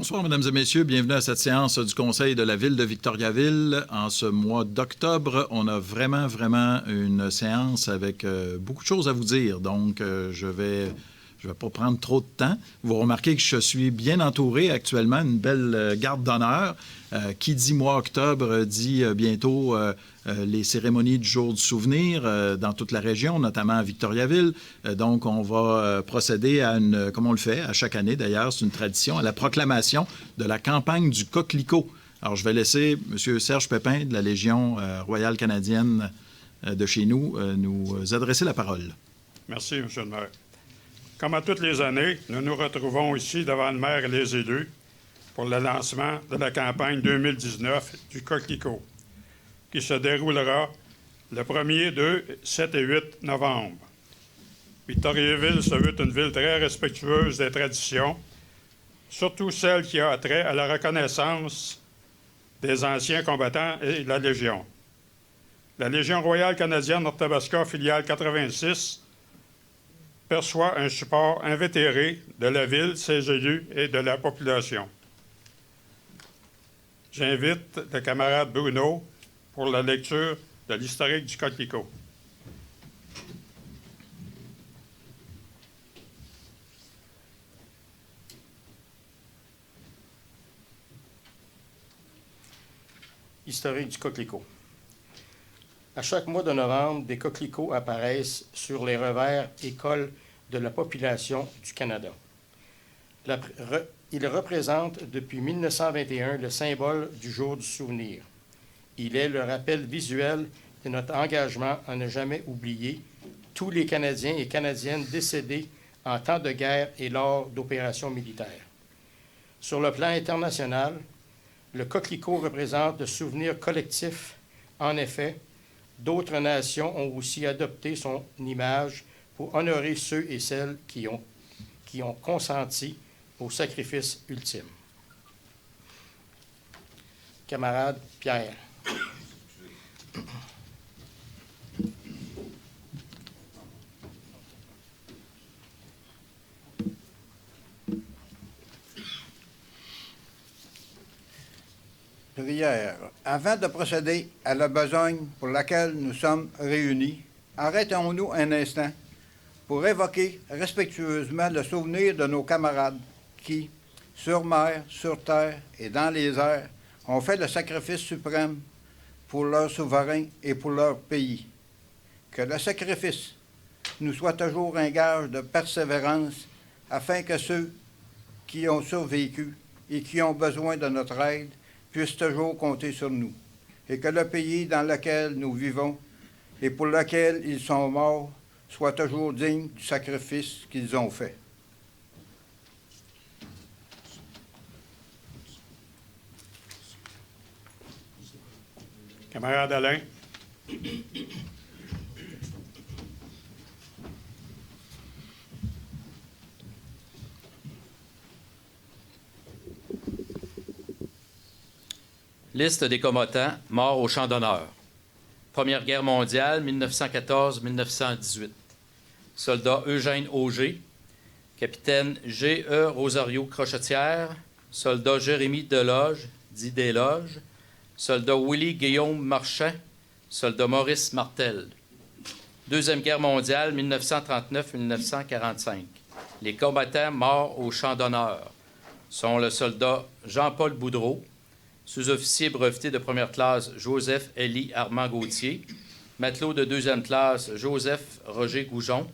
Bonsoir, mesdames et messieurs. Bienvenue à cette séance du Conseil de la Ville de Victoriaville. En ce mois d'octobre, on a vraiment une séance avec beaucoup de choses à vous dire. Donc, je vais pas prendre trop de temps. Vous remarquez que je suis bien entouré actuellement, une belle garde d'honneur. Qui dit mois octobre dit bientôt les cérémonies du jour du souvenir dans toute la région, notamment à Victoriaville. Donc, on va procéder à comme on le fait à chaque année d'ailleurs, c'est une tradition, à la proclamation de la campagne du coquelicot. Alors, je vais laisser M. Serge Pépin de la Légion royale canadienne de chez nous nous adresser la parole. Merci, M. le maire. Comme à toutes les années, nous nous retrouvons ici devant le maire et les élus pour le lancement de la campagne 2019 du Coquelicot, qui se déroulera le 1er, 2, 7 et 8 novembre. Victoriaville se veut une ville très respectueuse des traditions, surtout celle qui a trait à la reconnaissance des anciens combattants et de la Légion. La Légion royale canadienne Nord-Tabasca, filiale 86, perçoit un support invétéré de la ville, ses élus et de la population. J'invite le camarade Bruno pour la lecture de l'historique du Coquelicot. Historique du coquelicot. À chaque mois de novembre, des coquelicots apparaissent sur les revers et cols de la population du Canada. Il représente depuis 1921 le symbole du jour du souvenir. Il est le rappel visuel de notre engagement à ne jamais oublier tous les Canadiens et Canadiennes décédés en temps de guerre et lors d'opérations militaires. Sur le plan international, le coquelicot représente le souvenir collectif. En effet, d'autres nations ont aussi adopté son image pour honorer ceux et celles qui ont consenti au sacrifice ultime. Camarade Pierre. Prière. Avant de procéder à la besogne pour laquelle nous sommes réunis, arrêtons-nous un instant pour évoquer respectueusement le souvenir de nos camarades qui, sur mer, sur terre et dans les airs, ont fait le sacrifice suprême pour leur souverain et pour leur pays. Que le sacrifice nous soit toujours un gage de persévérance afin que ceux qui ont survécu et qui ont besoin de notre aide puissent toujours compter sur nous, et que le pays dans lequel nous vivons et pour lequel ils sont morts soit toujours digne du sacrifice qu'ils ont fait. Camarade Alain. Liste des combattants morts au champ d'honneur. Première Guerre mondiale, 1914-1918. Soldat Eugène Auger, capitaine G.E. Rosario Crochetière, soldat Jérémy Deloge, dit Desloges, soldat Willy Guillaume Marchand, soldat Maurice Martel. Deuxième Guerre mondiale, 1939-1945. Les combattants morts au champ d'honneur sont le soldat Jean-Paul Boudreau, sous-officier breveté de première classe Joseph Élie Armand Gauthier, matelot de deuxième classe Joseph Roger Goujon,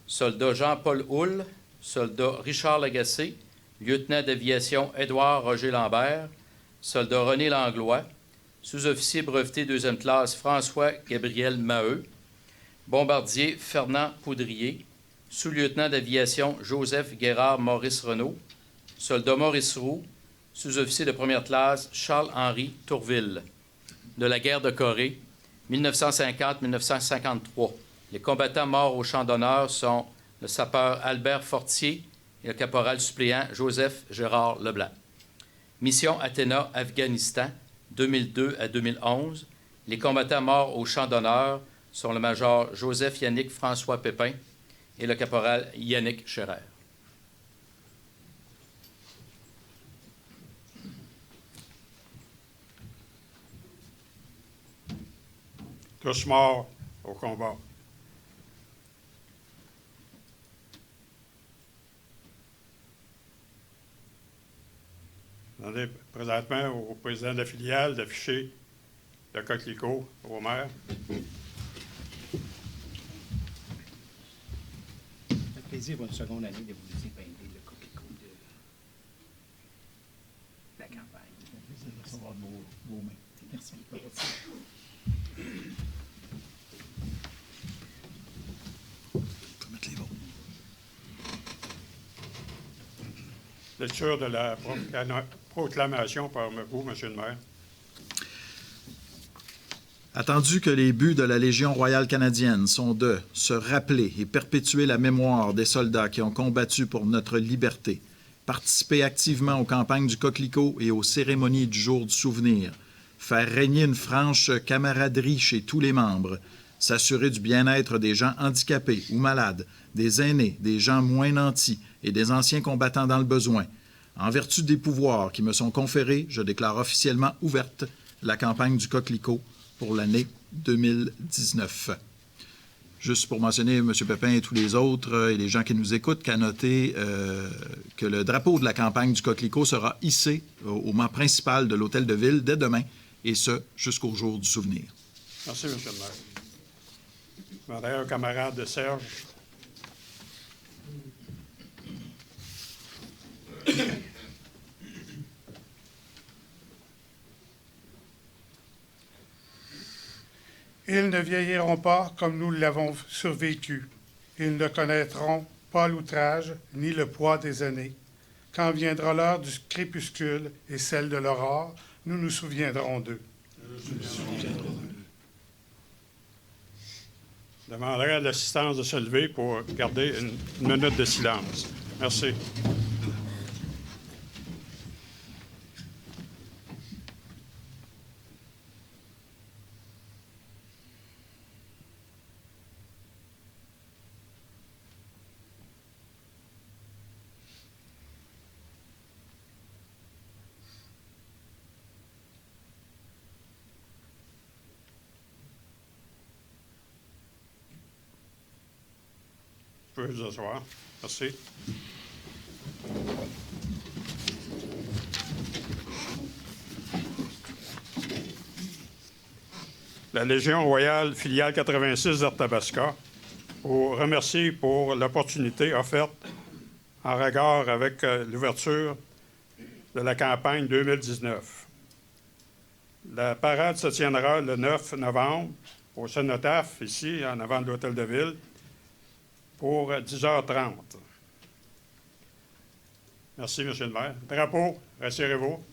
soldat Jean-Paul Houle, soldat Richard Lagacé, lieutenant d'aviation Édouard Roger Lambert, soldat René Langlois, sous-officier breveté deuxième classe François Gabriel Maheu, bombardier Fernand Poudrier, sous-lieutenant d'aviation Joseph Guérard Maurice Renaud, soldat Maurice Roux, sous-officier de première classe Charles-Henri Tourville. De la guerre de Corée, 1950-1953. Les combattants morts au champ d'honneur sont le sapeur Albert Fortier et le caporal suppléant Joseph Gérard Leblanc. Mission Athéna, Afghanistan, 2002 à 2011. Les combattants morts au champ d'honneur sont le major Joseph Yannick François Pépin et le caporal Yannick Scherer. tous morts au combat. Je demande présentement au président de la filiale d'afficher le coquelicot au maire. Ça fait plaisir pour une seconde année de vous laisser peindre le coquelicot de la campagne. Ça fait plaisir de recevoir vos mains. Merci. Lecture de la proclamation par vous, M. le maire. Attendu que les buts de la Légion royale canadienne sont de se rappeler et perpétuer la mémoire des soldats qui ont combattu pour notre liberté, participer activement aux campagnes du Coquelicot et aux cérémonies du jour du souvenir, faire régner une franche camaraderie chez tous les membres, s'assurer du bien-être des gens handicapés ou malades, des aînés, des gens moins nantis et des anciens combattants dans le besoin. En vertu des pouvoirs qui me sont conférés, je déclare officiellement ouverte la campagne du Coquelicot pour l'année 2019. Juste pour mentionner, M. Pépin et tous les autres et les gens qui nous écoutent, qu'à noter que le drapeau de la campagne du Coquelicot sera hissé au mât principal de l'Hôtel de Ville dès demain, et ce, jusqu'au jour du souvenir. Merci, M. le maire. Je demanderai au camarade Serge. Ils ne vieilliront pas comme nous l'avons survécu. Ils ne connaîtront pas l'outrage ni le poids des années. Quand viendra l'heure du crépuscule et celle de l'aurore, nous nous souviendrons d'eux. Je demanderai à l'assistance de se lever pour garder une minute de silence. Merci. Vous pouvez vous asseoir. Merci. La Légion royale filiale 86 d'Arthabasca vous remercie pour l'opportunité offerte en regard avec l'ouverture de la campagne 2019. La parade se tiendra le 9 novembre au Cénotaphe, ici, en avant de l'Hôtel de Ville, pour 10h30. Merci, M. le maire. Drapeau, rassurez-vous.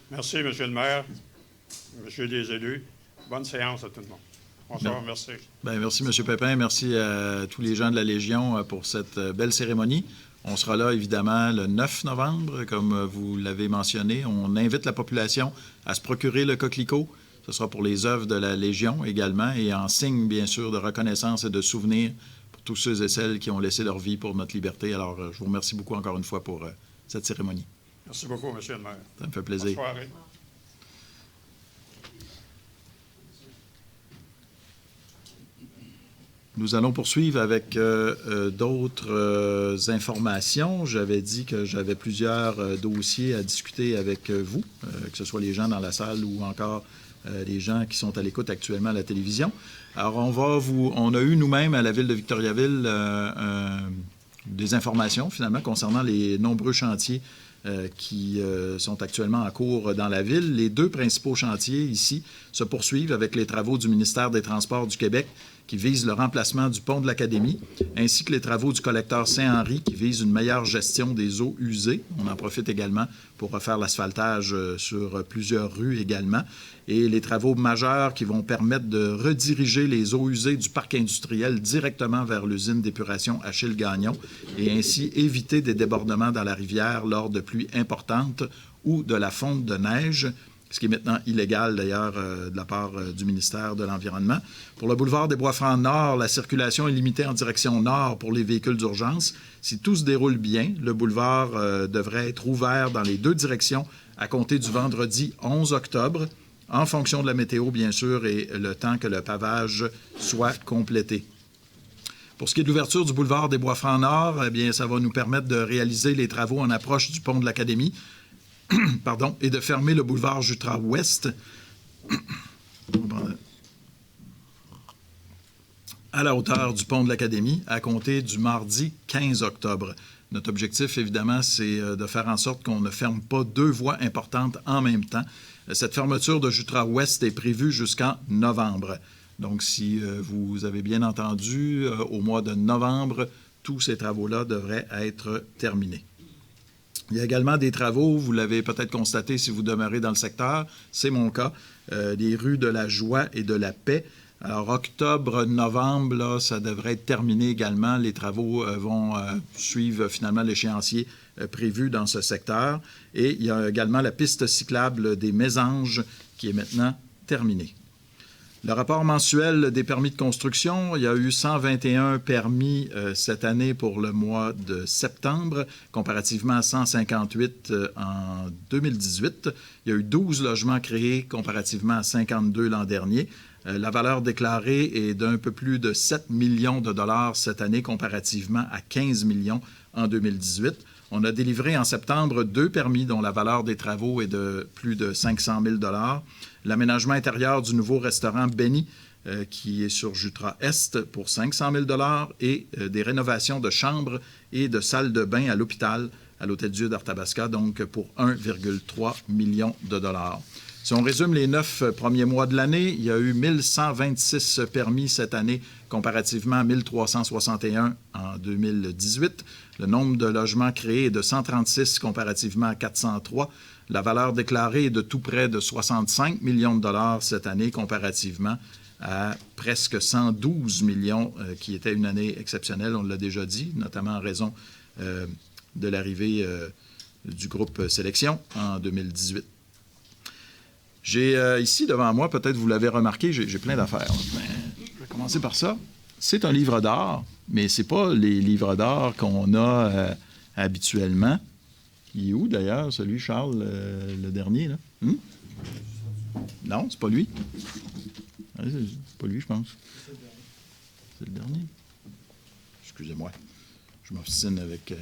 Merci, M. le maire, M. les élus. Bonne séance à tout le monde. Bonsoir, merci. Bien, merci, M. Pépin. Merci à tous les gens de la Légion pour cette belle cérémonie. On sera là, évidemment, le 9 novembre, comme vous l'avez mentionné. On invite la population à se procurer le coquelicot. Ce sera pour les œuvres de la Légion également, et en signe, bien sûr, de reconnaissance et de souvenir pour tous ceux et celles qui ont laissé leur vie pour notre liberté. Alors, je vous remercie beaucoup encore une fois pour cette cérémonie. Merci beaucoup, M. le maire. Ça me fait plaisir. Bonne soirée. Nous allons poursuivre avec d'autres informations. J'avais dit que j'avais plusieurs dossiers à discuter avec vous, que ce soit les gens dans la salle ou encore les gens qui sont à l'écoute actuellement à la télévision. Alors, on a eu nous-mêmes à la ville de Victoriaville des informations, finalement, concernant les nombreux chantiers qui sont actuellement en cours dans la ville. Les deux principaux chantiers ici se poursuivent avec les travaux du ministère des Transports du Québec qui visent le remplacement du pont de l'Académie, ainsi que les travaux du collecteur Saint-Henri qui visent une meilleure gestion des eaux usées. On en profite également pour refaire l'asphaltage sur plusieurs rues également. Et les travaux majeurs qui vont permettre de rediriger les eaux usées du parc industriel directement vers l'usine d'épuration Achille-Gagnon et ainsi éviter des débordements dans la rivière lors de pluies importantes ou de la fonte de neige, ce qui est maintenant illégal d'ailleurs de la part du ministère de l'Environnement. Pour le boulevard des Bois-Francs Nord, la circulation est limitée en direction nord pour les véhicules d'urgence. Si tout se déroule bien, le boulevard devrait être ouvert dans les deux directions à compter du vendredi 11 octobre, en fonction de la météo, bien sûr, et le temps que le pavage soit complété. Pour ce qui est de l'ouverture du boulevard des Bois-Francs Nord, eh bien, ça va nous permettre de réaliser les travaux en approche du pont de l'Académie pardon, et de fermer le boulevard Jutra-Ouest à la hauteur du pont de l'Académie à compter du mardi 15 octobre. Notre objectif, évidemment, c'est de faire en sorte qu'on ne ferme pas deux voies importantes en même temps. Cette fermeture de Jutra-Ouest est prévue jusqu'en novembre. Donc, si vous avez bien entendu, au mois de novembre, tous ces travaux-là devraient être terminés. Il y a également des travaux, vous l'avez peut-être constaté si vous demeurez dans le secteur, c'est mon cas, des rues de la Joie et de la Paix. Alors, octobre-novembre, là, ça devrait être terminé également. Les travaux vont suivre finalement l'échéancier prévu dans ce secteur. Et il y a également la piste cyclable des Mésanges qui est maintenant terminée. Le rapport mensuel des permis de construction, il y a eu 121 permis cette année pour le mois de septembre, comparativement à 158 en 2018. Il y a eu 12 logements créés comparativement à 52 l'an dernier. La valeur déclarée est d'un peu plus de 7 millions de dollars cette année comparativement à 15 millions en 2018. On a délivré en septembre 2 permis dont la valeur des travaux est de plus de 500 000 $. L'aménagement intérieur du nouveau restaurant Benny, qui est sur Jutra-Est pour 500 000 $ et des rénovations de chambres et de salles de bain à l'hôpital, à l'Hôtel-Dieu d'Arthabasca, donc pour 1,3 million de dollars. Si on résume les 9 premiers mois de l'année, il y a eu 1126 permis cette année comparativement à 1361 en 2018. Le nombre de logements créés est de 136 comparativement à 403. La valeur déclarée est de tout près de 65 millions de dollars cette année comparativement à presque 112 millions, qui était une année exceptionnelle, on l'a déjà dit, notamment en raison de l'arrivée du groupe Sélection en 2018. J'ai ici devant moi, peut-être vous l'avez remarqué, j'ai plein d'affaires. Je vais commencer par ça. C'est un livre d'art, mais ce n'est pas les livres d'art qu'on a habituellement. Il est où d'ailleurs, celui, Charles, le dernier? Là? Non, c'est pas lui. C'est pas lui, je pense. C'est le dernier. Excusez-moi, je m'obstine avec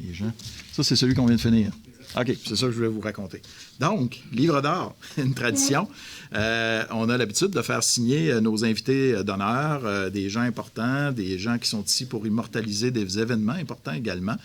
les gens. Ça, c'est celui qu'on vient de finir. OK, c'est ça que je voulais vous raconter. Donc, livre d'art, une tradition. On a l'habitude de faire signer nos invités d'honneur, des gens importants, des gens qui sont ici pour immortaliser des événements importants également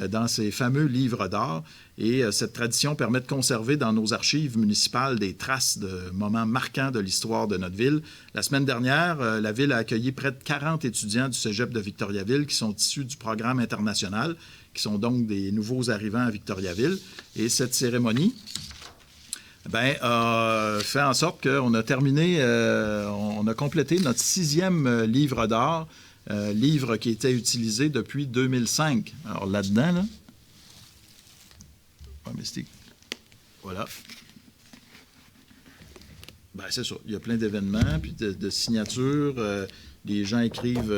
dans ces fameux livres d'art. Et cette tradition permet de conserver dans nos archives municipales des traces de moments marquants de l'histoire de notre ville. La semaine dernière, la ville a accueilli près de 40 étudiants du cégep de Victoriaville qui sont issus du programme international, qui sont donc des nouveaux arrivants à Victoriaville. Et cette cérémonie a fait en sorte qu'on a terminé, on a complété notre 6e livre d'art, livre qui était utilisé depuis 2005. Alors là-dedans, là, voilà. C'est ça. Il y a plein d'événements, puis de signatures. Les gens écrivent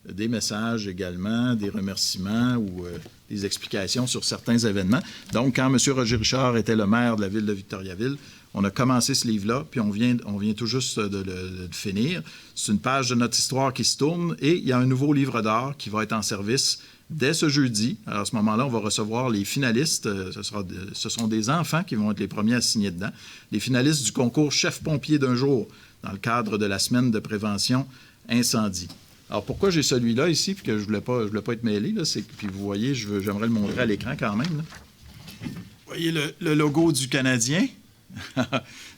des messages également, des remerciements ou des explications sur certains événements. Donc, quand M. Roger Richard était le maire de la ville de Victoriaville, on a commencé ce livre-là, puis on vient tout juste de le finir. C'est une page de notre histoire qui se tourne et il y a un nouveau livre d'art qui va être en service dès ce jeudi. Alors, à ce moment-là, on va recevoir les finalistes. Ce sont des enfants qui vont être les premiers à signer dedans. Les finalistes du concours Chef-pompier d'un jour dans le cadre de la semaine de prévention incendie. Alors, pourquoi j'ai celui-là ici, puis que je voulais pas être mêlé, là, c'est que, puis vous voyez, j'aimerais le montrer à l'écran quand même, là. voyez le logo du Canadien.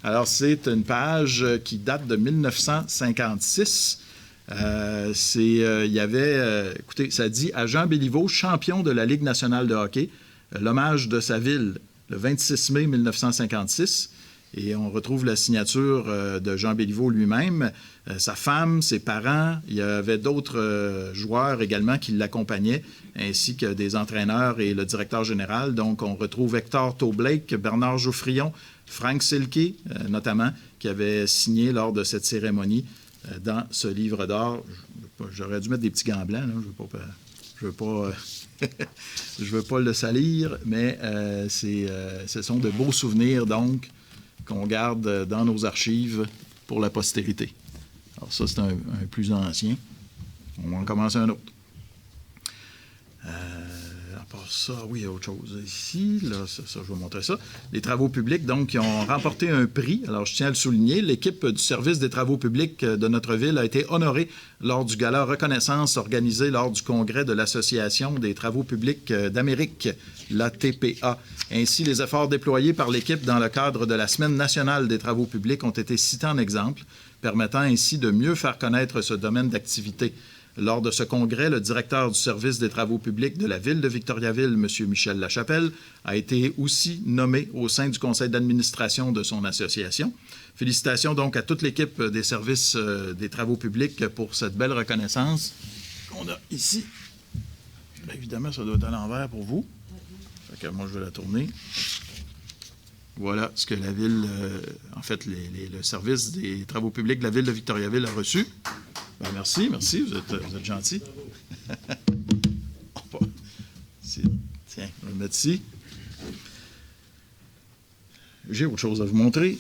Alors, c'est une page qui date de 1956. Il y avait, écoutez, ça dit « À Jean Béliveau, champion de la Ligue nationale de hockey, l'hommage de sa ville, le 26 mai 1956 ». Et on retrouve la signature de Jean Béliveau lui-même, sa femme, ses parents. Il y avait d'autres joueurs également qui l'accompagnaient, ainsi que des entraîneurs et le directeur général. Donc, on retrouve Hector Toblake, Bernard Jouffrion, Frank Silke, notamment, qui avait signé lors de cette cérémonie dans ce livre d'or. J'aurais dû mettre des petits gants blancs, là. Je veux pas le salir, mais ce sont de beaux souvenirs, donc, qu'on garde dans nos archives pour la postérité. Alors ça, c'est un plus ancien. On va en commencer un autre. À part ça, oui, il y a autre chose ici. Là, ça, je vais montrer ça. Les travaux publics, donc, qui ont remporté un prix. Alors, je tiens à le souligner. L'équipe du service des travaux publics de notre ville a été honorée lors du gala reconnaissance organisé lors du congrès de l'Association des travaux publics d'Amérique, l'ATPA. Ainsi, les efforts déployés par l'équipe dans le cadre de la Semaine nationale des travaux publics ont été cités en exemple, permettant ainsi de mieux faire connaître ce domaine d'activité. Lors de ce congrès, le directeur du service des travaux publics de la ville de Victoriaville, M. Michel Lachapelle, a été aussi nommé au sein du conseil d'administration de son association. Félicitations donc à toute l'équipe des services des travaux publics pour cette belle reconnaissance qu'on a ici. Bien, évidemment, ça doit être à l'envers pour vous. Fait que moi, je vais la tourner. Voilà ce que la ville, en fait, le service des travaux publics de la ville de Victoriaville a reçu. Ben, merci, vous êtes gentil. Tiens, on va le mettre ici. J'ai autre chose à vous montrer.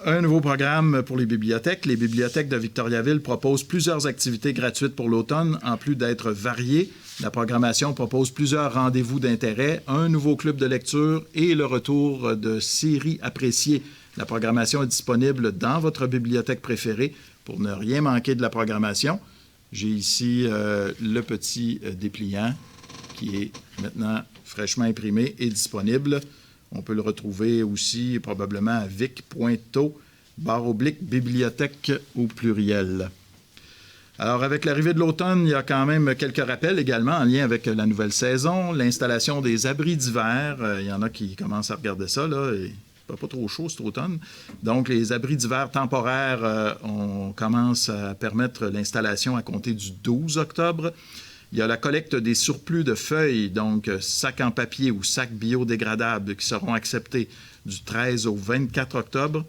Un nouveau programme pour les bibliothèques. Les bibliothèques de Victoriaville proposent plusieurs activités gratuites pour l'automne, en plus d'être variées. La programmation propose plusieurs rendez-vous d'intérêt, un nouveau club de lecture et le retour de séries appréciées. La programmation est disponible dans votre bibliothèque préférée pour ne rien manquer de la programmation. J'ai ici le petit dépliant qui est maintenant fraîchement imprimé et disponible. On peut le retrouver aussi probablement à vic.to/bibliothèque au pluriel. Alors, avec l'arrivée de l'automne, il y a quand même quelques rappels également en lien avec la nouvelle saison, l'installation des abris d'hiver. Il y en a qui commencent à regarder ça, là, et pas trop chaud cet automne. Donc, les abris d'hiver temporaires, on commence à permettre l'installation à compter du 12 octobre. Il y a la collecte des surplus de feuilles, donc sacs en papier ou sacs biodégradables qui seront acceptés du 13 au 24 octobre.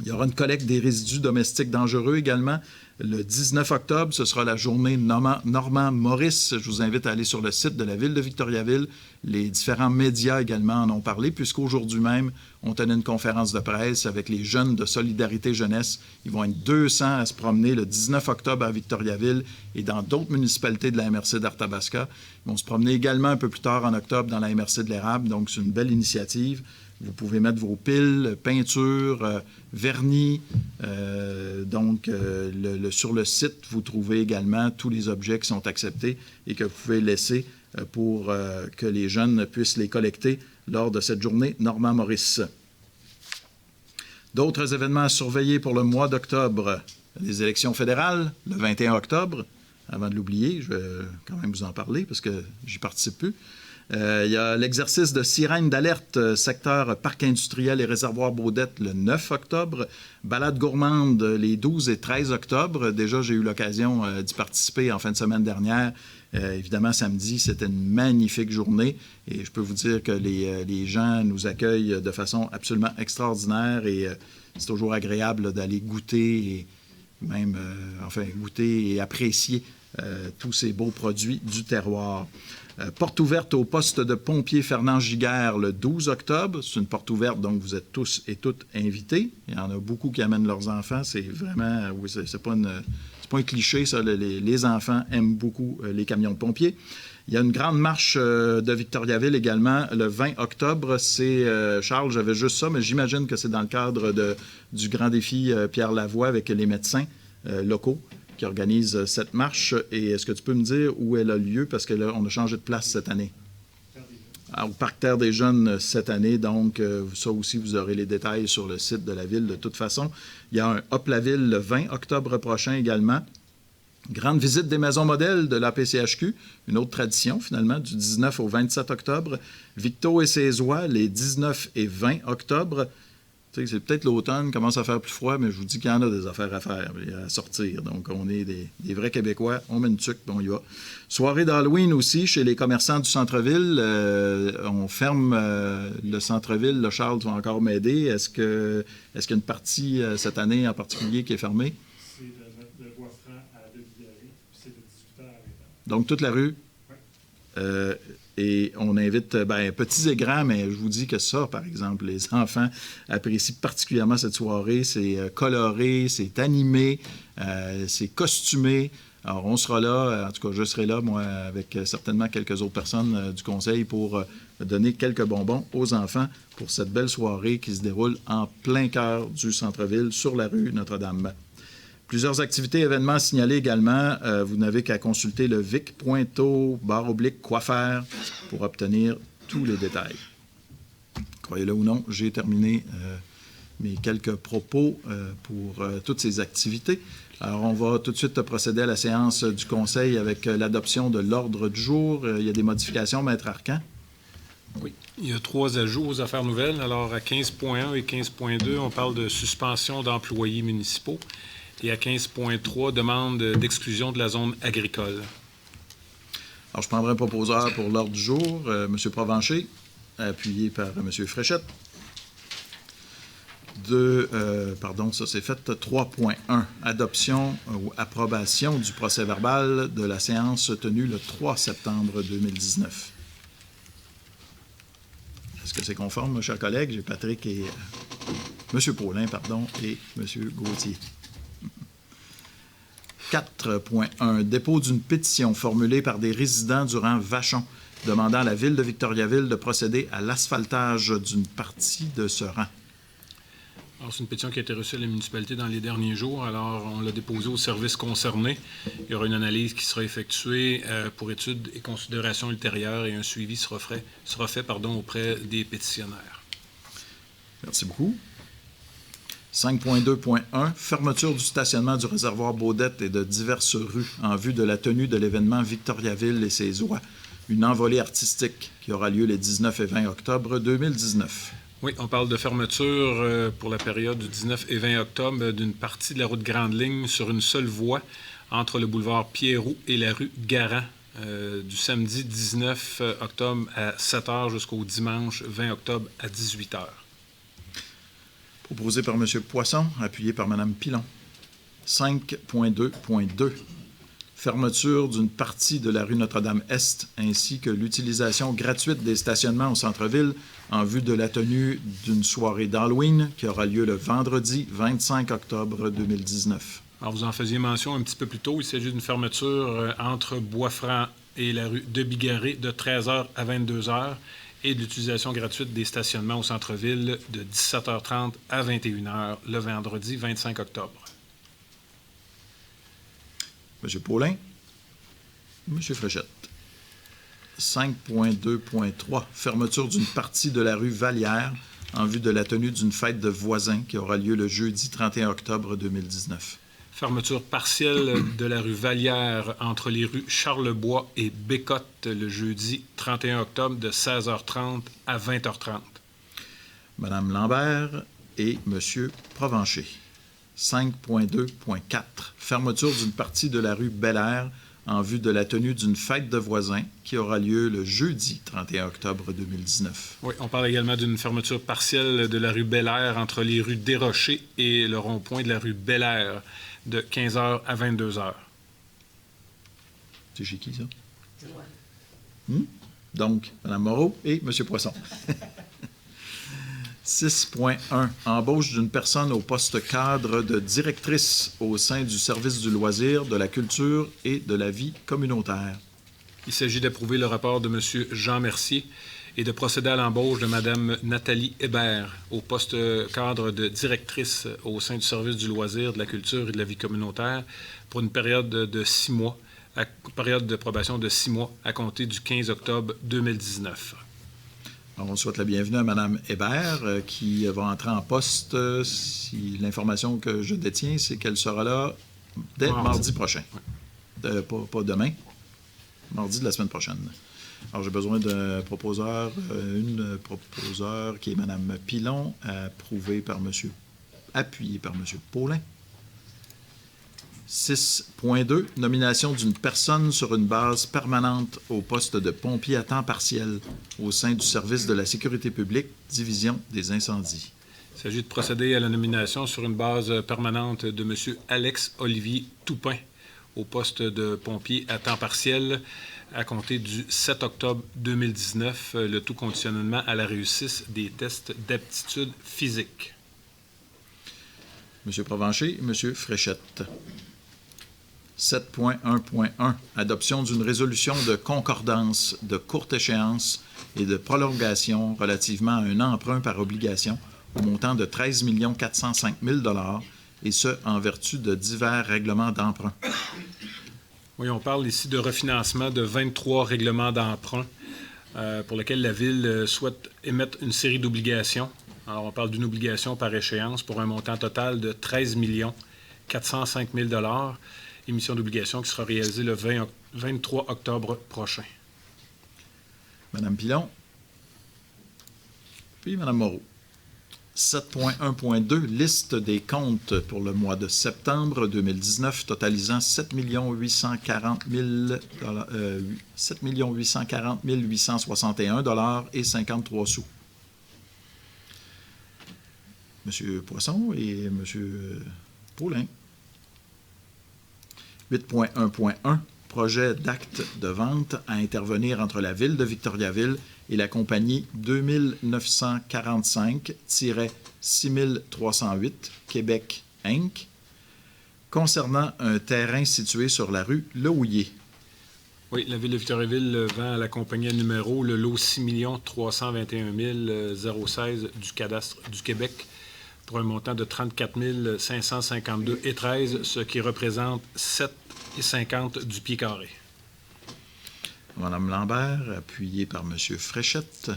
Il y aura une collecte des résidus domestiques dangereux également. Le 19 octobre, ce sera la journée Normand Maurice. Je vous invite à aller sur le site de la ville de Victoriaville. Les différents médias également en ont parlé, puisqu'aujourd'hui même, on tenait une conférence de presse avec les jeunes de Solidarité Jeunesse. Ils vont être 200 à se promener le 19 octobre à Victoriaville et dans d'autres municipalités de la MRC d'Arthabasca. Ils vont se promener également un peu plus tard en octobre dans la MRC de l'Érable. Donc, c'est une belle initiative. Vous pouvez mettre vos piles, peintures, vernis. Sur le site, vous trouvez également tous les objets qui sont acceptés et que vous pouvez laisser pour que les jeunes puissent les collecter lors de cette journée Normand Maurice. D'autres événements à surveiller pour le mois d'octobre. Les élections fédérales, le 21 octobre. Avant de l'oublier, je vais quand même vous en parler parce que j'y participe plus. Il y a l'exercice de sirène d'alerte, secteur parc industriel et réservoir Baudette, le 9 octobre. Balade gourmande, les 12 et 13 octobre. Déjà, j'ai eu l'occasion d'y participer en fin de semaine dernière. Évidemment, samedi, c'était une magnifique journée. Et je peux vous dire que les gens nous accueillent de façon absolument extraordinaire. Et c'est toujours agréable d'aller goûter et même, goûter et apprécier tous ces beaux produits du terroir. Porte ouverte au poste de pompier Fernand Giguère le 12 octobre. C'est une porte ouverte, donc vous êtes tous et toutes invités. Il y en a beaucoup qui amènent leurs enfants. C'est vraiment, oui, c'est pas un cliché, ça. Les enfants aiment beaucoup les camions de pompiers. Il y a une grande marche de Victoriaville également le 20 octobre. C'est, Charles, j'avais juste ça, mais j'imagine que c'est dans le cadre du grand défi Pierre Lavoie avec les médecins locaux qui organise cette marche. Et est-ce que tu peux me dire où elle a lieu? Parce qu'on a changé de place cette année. au Parc Terre des Jeunes cette année. Donc, ça aussi, vous aurez les détails sur le site de la Ville de toute façon. Il y a un Hop la Ville le 20 octobre prochain également. Grande visite des maisons modèles de l'APCHQ, une autre tradition finalement, du 19 au 27 octobre. Victo et ses oies, les 19 et 20 octobre. C'est peut-être l'automne, commence à faire plus froid, mais je vous dis qu'il y en a des affaires à faire et à sortir. Donc, on est des vrais Québécois. On met une tuque, puis on y va. Soirée d'Halloween aussi chez les commerçants du centre-ville. On ferme le centre-ville. Là, Charles, tu vas encore m'aider. Est-ce qu'il y a une partie cette année en particulier qui est fermée? C'est de Bois-Franc à Debigaré, puis c'est de 18h à 20h. Donc, toute la rue? Oui. Et on invite, petits et grands, mais je vous dis que ça, par exemple, les enfants apprécient particulièrement cette soirée. C'est coloré, c'est animé, c'est costumé. Alors, on sera là, en tout cas, je serai là, moi, avec certainement quelques autres personnes du conseil pour donner quelques bonbons aux enfants pour cette belle soirée qui se déroule en plein cœur du centre-ville, sur la rue Notre-Dame. Plusieurs activités et événements signalés également. Vous n'avez qu'à consulter le vic.to/coiffeur pour obtenir tous les détails. Croyez-le ou non, j'ai terminé mes quelques propos pour toutes ces activités. Alors, on va tout de suite procéder à la séance du Conseil avec l'adoption de l'ordre du jour. Il y a des modifications, Maître Arcan? Oui. Il y a 3 ajouts aux affaires nouvelles. Alors, à 15.1 et 15.2, on parle de suspension d'employés municipaux. Et à 15.3, demande d'exclusion de la zone agricole. Alors, je prendrai un proposeur pour l'ordre du jour, M. Provencher, appuyé par M. Fréchette. Ça c'est fait. 3.1, adoption ou approbation du procès-verbal de la séance tenue le 3 septembre 2019. Est-ce que c'est conforme, mes chers collègues? J'ai Patrick et M. Paulin, et M. Gauthier. 4.1. Dépôt d'une pétition formulée par des résidents durant Vachon, demandant à la Ville de Victoriaville de procéder à l'asphaltage d'une partie de ce rang. Alors, c'est une pétition qui a été reçue à la municipalité dans les derniers jours. Alors, on l'a déposée aux services concernés. Il y aura une analyse qui sera effectuée pour études et considérations ultérieures et un suivi sera fait auprès des pétitionnaires. Merci beaucoup. 5.2.1, fermeture du stationnement du réservoir Baudette et de diverses rues en vue de la tenue de l'événement Victoriaville et ses oies, une envolée artistique qui aura lieu les 19 et 20 octobre 2019. Oui, on parle de fermeture pour la période du 19 et 20 octobre d'une partie de la route Grande Ligne sur une seule voie entre le boulevard Pierroux et la rue Garand du samedi 19 octobre à 7h jusqu'au dimanche 20 octobre à 18h. Proposé par M. Poisson, appuyé par Mme Pilon. 5.2.2. Fermeture d'une partie de la rue Notre-Dame-Est, ainsi que l'utilisation gratuite des stationnements au centre-ville en vue de la tenue d'une soirée d'Halloween qui aura lieu le vendredi 25 octobre 2019. Alors, vous en faisiez mention un petit peu plus tôt. Il s'agit d'une fermeture entre Bois-Franc et la rue de Bigarré de 13h à 22h. Et de l'utilisation gratuite des stationnements au centre-ville de 17h30 à 21h le vendredi 25 octobre. M. Paulin. M. Fréchette. 5.2.3. Fermeture d'une partie de la rue Vallière en vue de la tenue d'une fête de voisins qui aura lieu le jeudi 31 octobre 2019. Fermeture partielle de la rue Vallière entre les rues Charlebois et Bécotte le jeudi 31 octobre de 16h30 à 20h30. Mme Lambert et M. Provencher. 5.2.4. Fermeture d'une partie de la rue Bel-Air en vue de la tenue d'une fête de voisins qui aura lieu le jeudi 31 octobre 2019. Oui, on parle également d'une fermeture partielle de la rue Bel-Air entre les rues Desrochers et le rond-point de la rue Bel-Air de 15h à 22h. C'est chez qui, ça? Donc, Mme Moreau et M. Poisson. 6.1. Embauche d'une personne au poste cadre de directrice au sein du service du loisir, de la culture et de la vie communautaire. Il s'agit d'approuver le rapport de M. Jean Mercier et de procéder à l'embauche de Mme Nathalie Hébert au poste cadre de directrice au sein du service du loisir, de la culture et de la vie communautaire pour une période de 6 mois, période de probation de 6 mois à compter du 15 octobre 2019. On souhaite la bienvenue à Mme Hébert, qui va entrer en poste. Si l'information que je détiens, c'est qu'elle sera là dès mardi prochain. Pas demain, mardi de la semaine prochaine. Alors, j'ai besoin d'un proposeur, une proposeur qui est Mme Pilon, appuyée par M. Paulin. 6.2, nomination d'une personne sur une base permanente au poste de pompier à temps partiel au sein du service de la sécurité publique, division des incendies. Il s'agit de procéder à la nomination sur une base permanente de M. Alex-Olivier Toupin au poste de pompier à temps partiel à compter du 7 octobre 2019, le tout conditionnellement à la réussite des tests d'aptitude physique. M. Provencher et M. Fréchette. 7.1.1. Adoption d'une résolution de concordance de courte échéance et de prolongation relativement à un emprunt par obligation au montant de 13 405 000 $ et ce, en vertu de divers règlements d'emprunt. Oui, on parle ici de refinancement de 23 règlements d'emprunt pour lesquels la Ville souhaite émettre une série d'obligations. Alors, on parle d'une obligation par échéance pour un montant total de 13 405 000 $, émission d'obligation qui sera réalisée le 23 octobre prochain. Mme Pilon, puis Mme Moreau. 7.1.2, liste des comptes pour le mois de septembre 2019, totalisant 7 840 861 $ et 53 sous. M. Poisson et M. Paulin. 8.1.1, projet d'acte de vente à intervenir entre la Ville de Victoriaville et la compagnie 2945-6308 Québec Inc. concernant un terrain situé sur la rue Lehouillier. Oui, la Ville de Victoriaville vend à la compagnie à numéro le lot 6 321 016 du cadastre du Québec pour un montant de 34 552,13 $, ce qui représente 7,50 du pied carré. Mme Lambert, appuyée par M. Fréchette.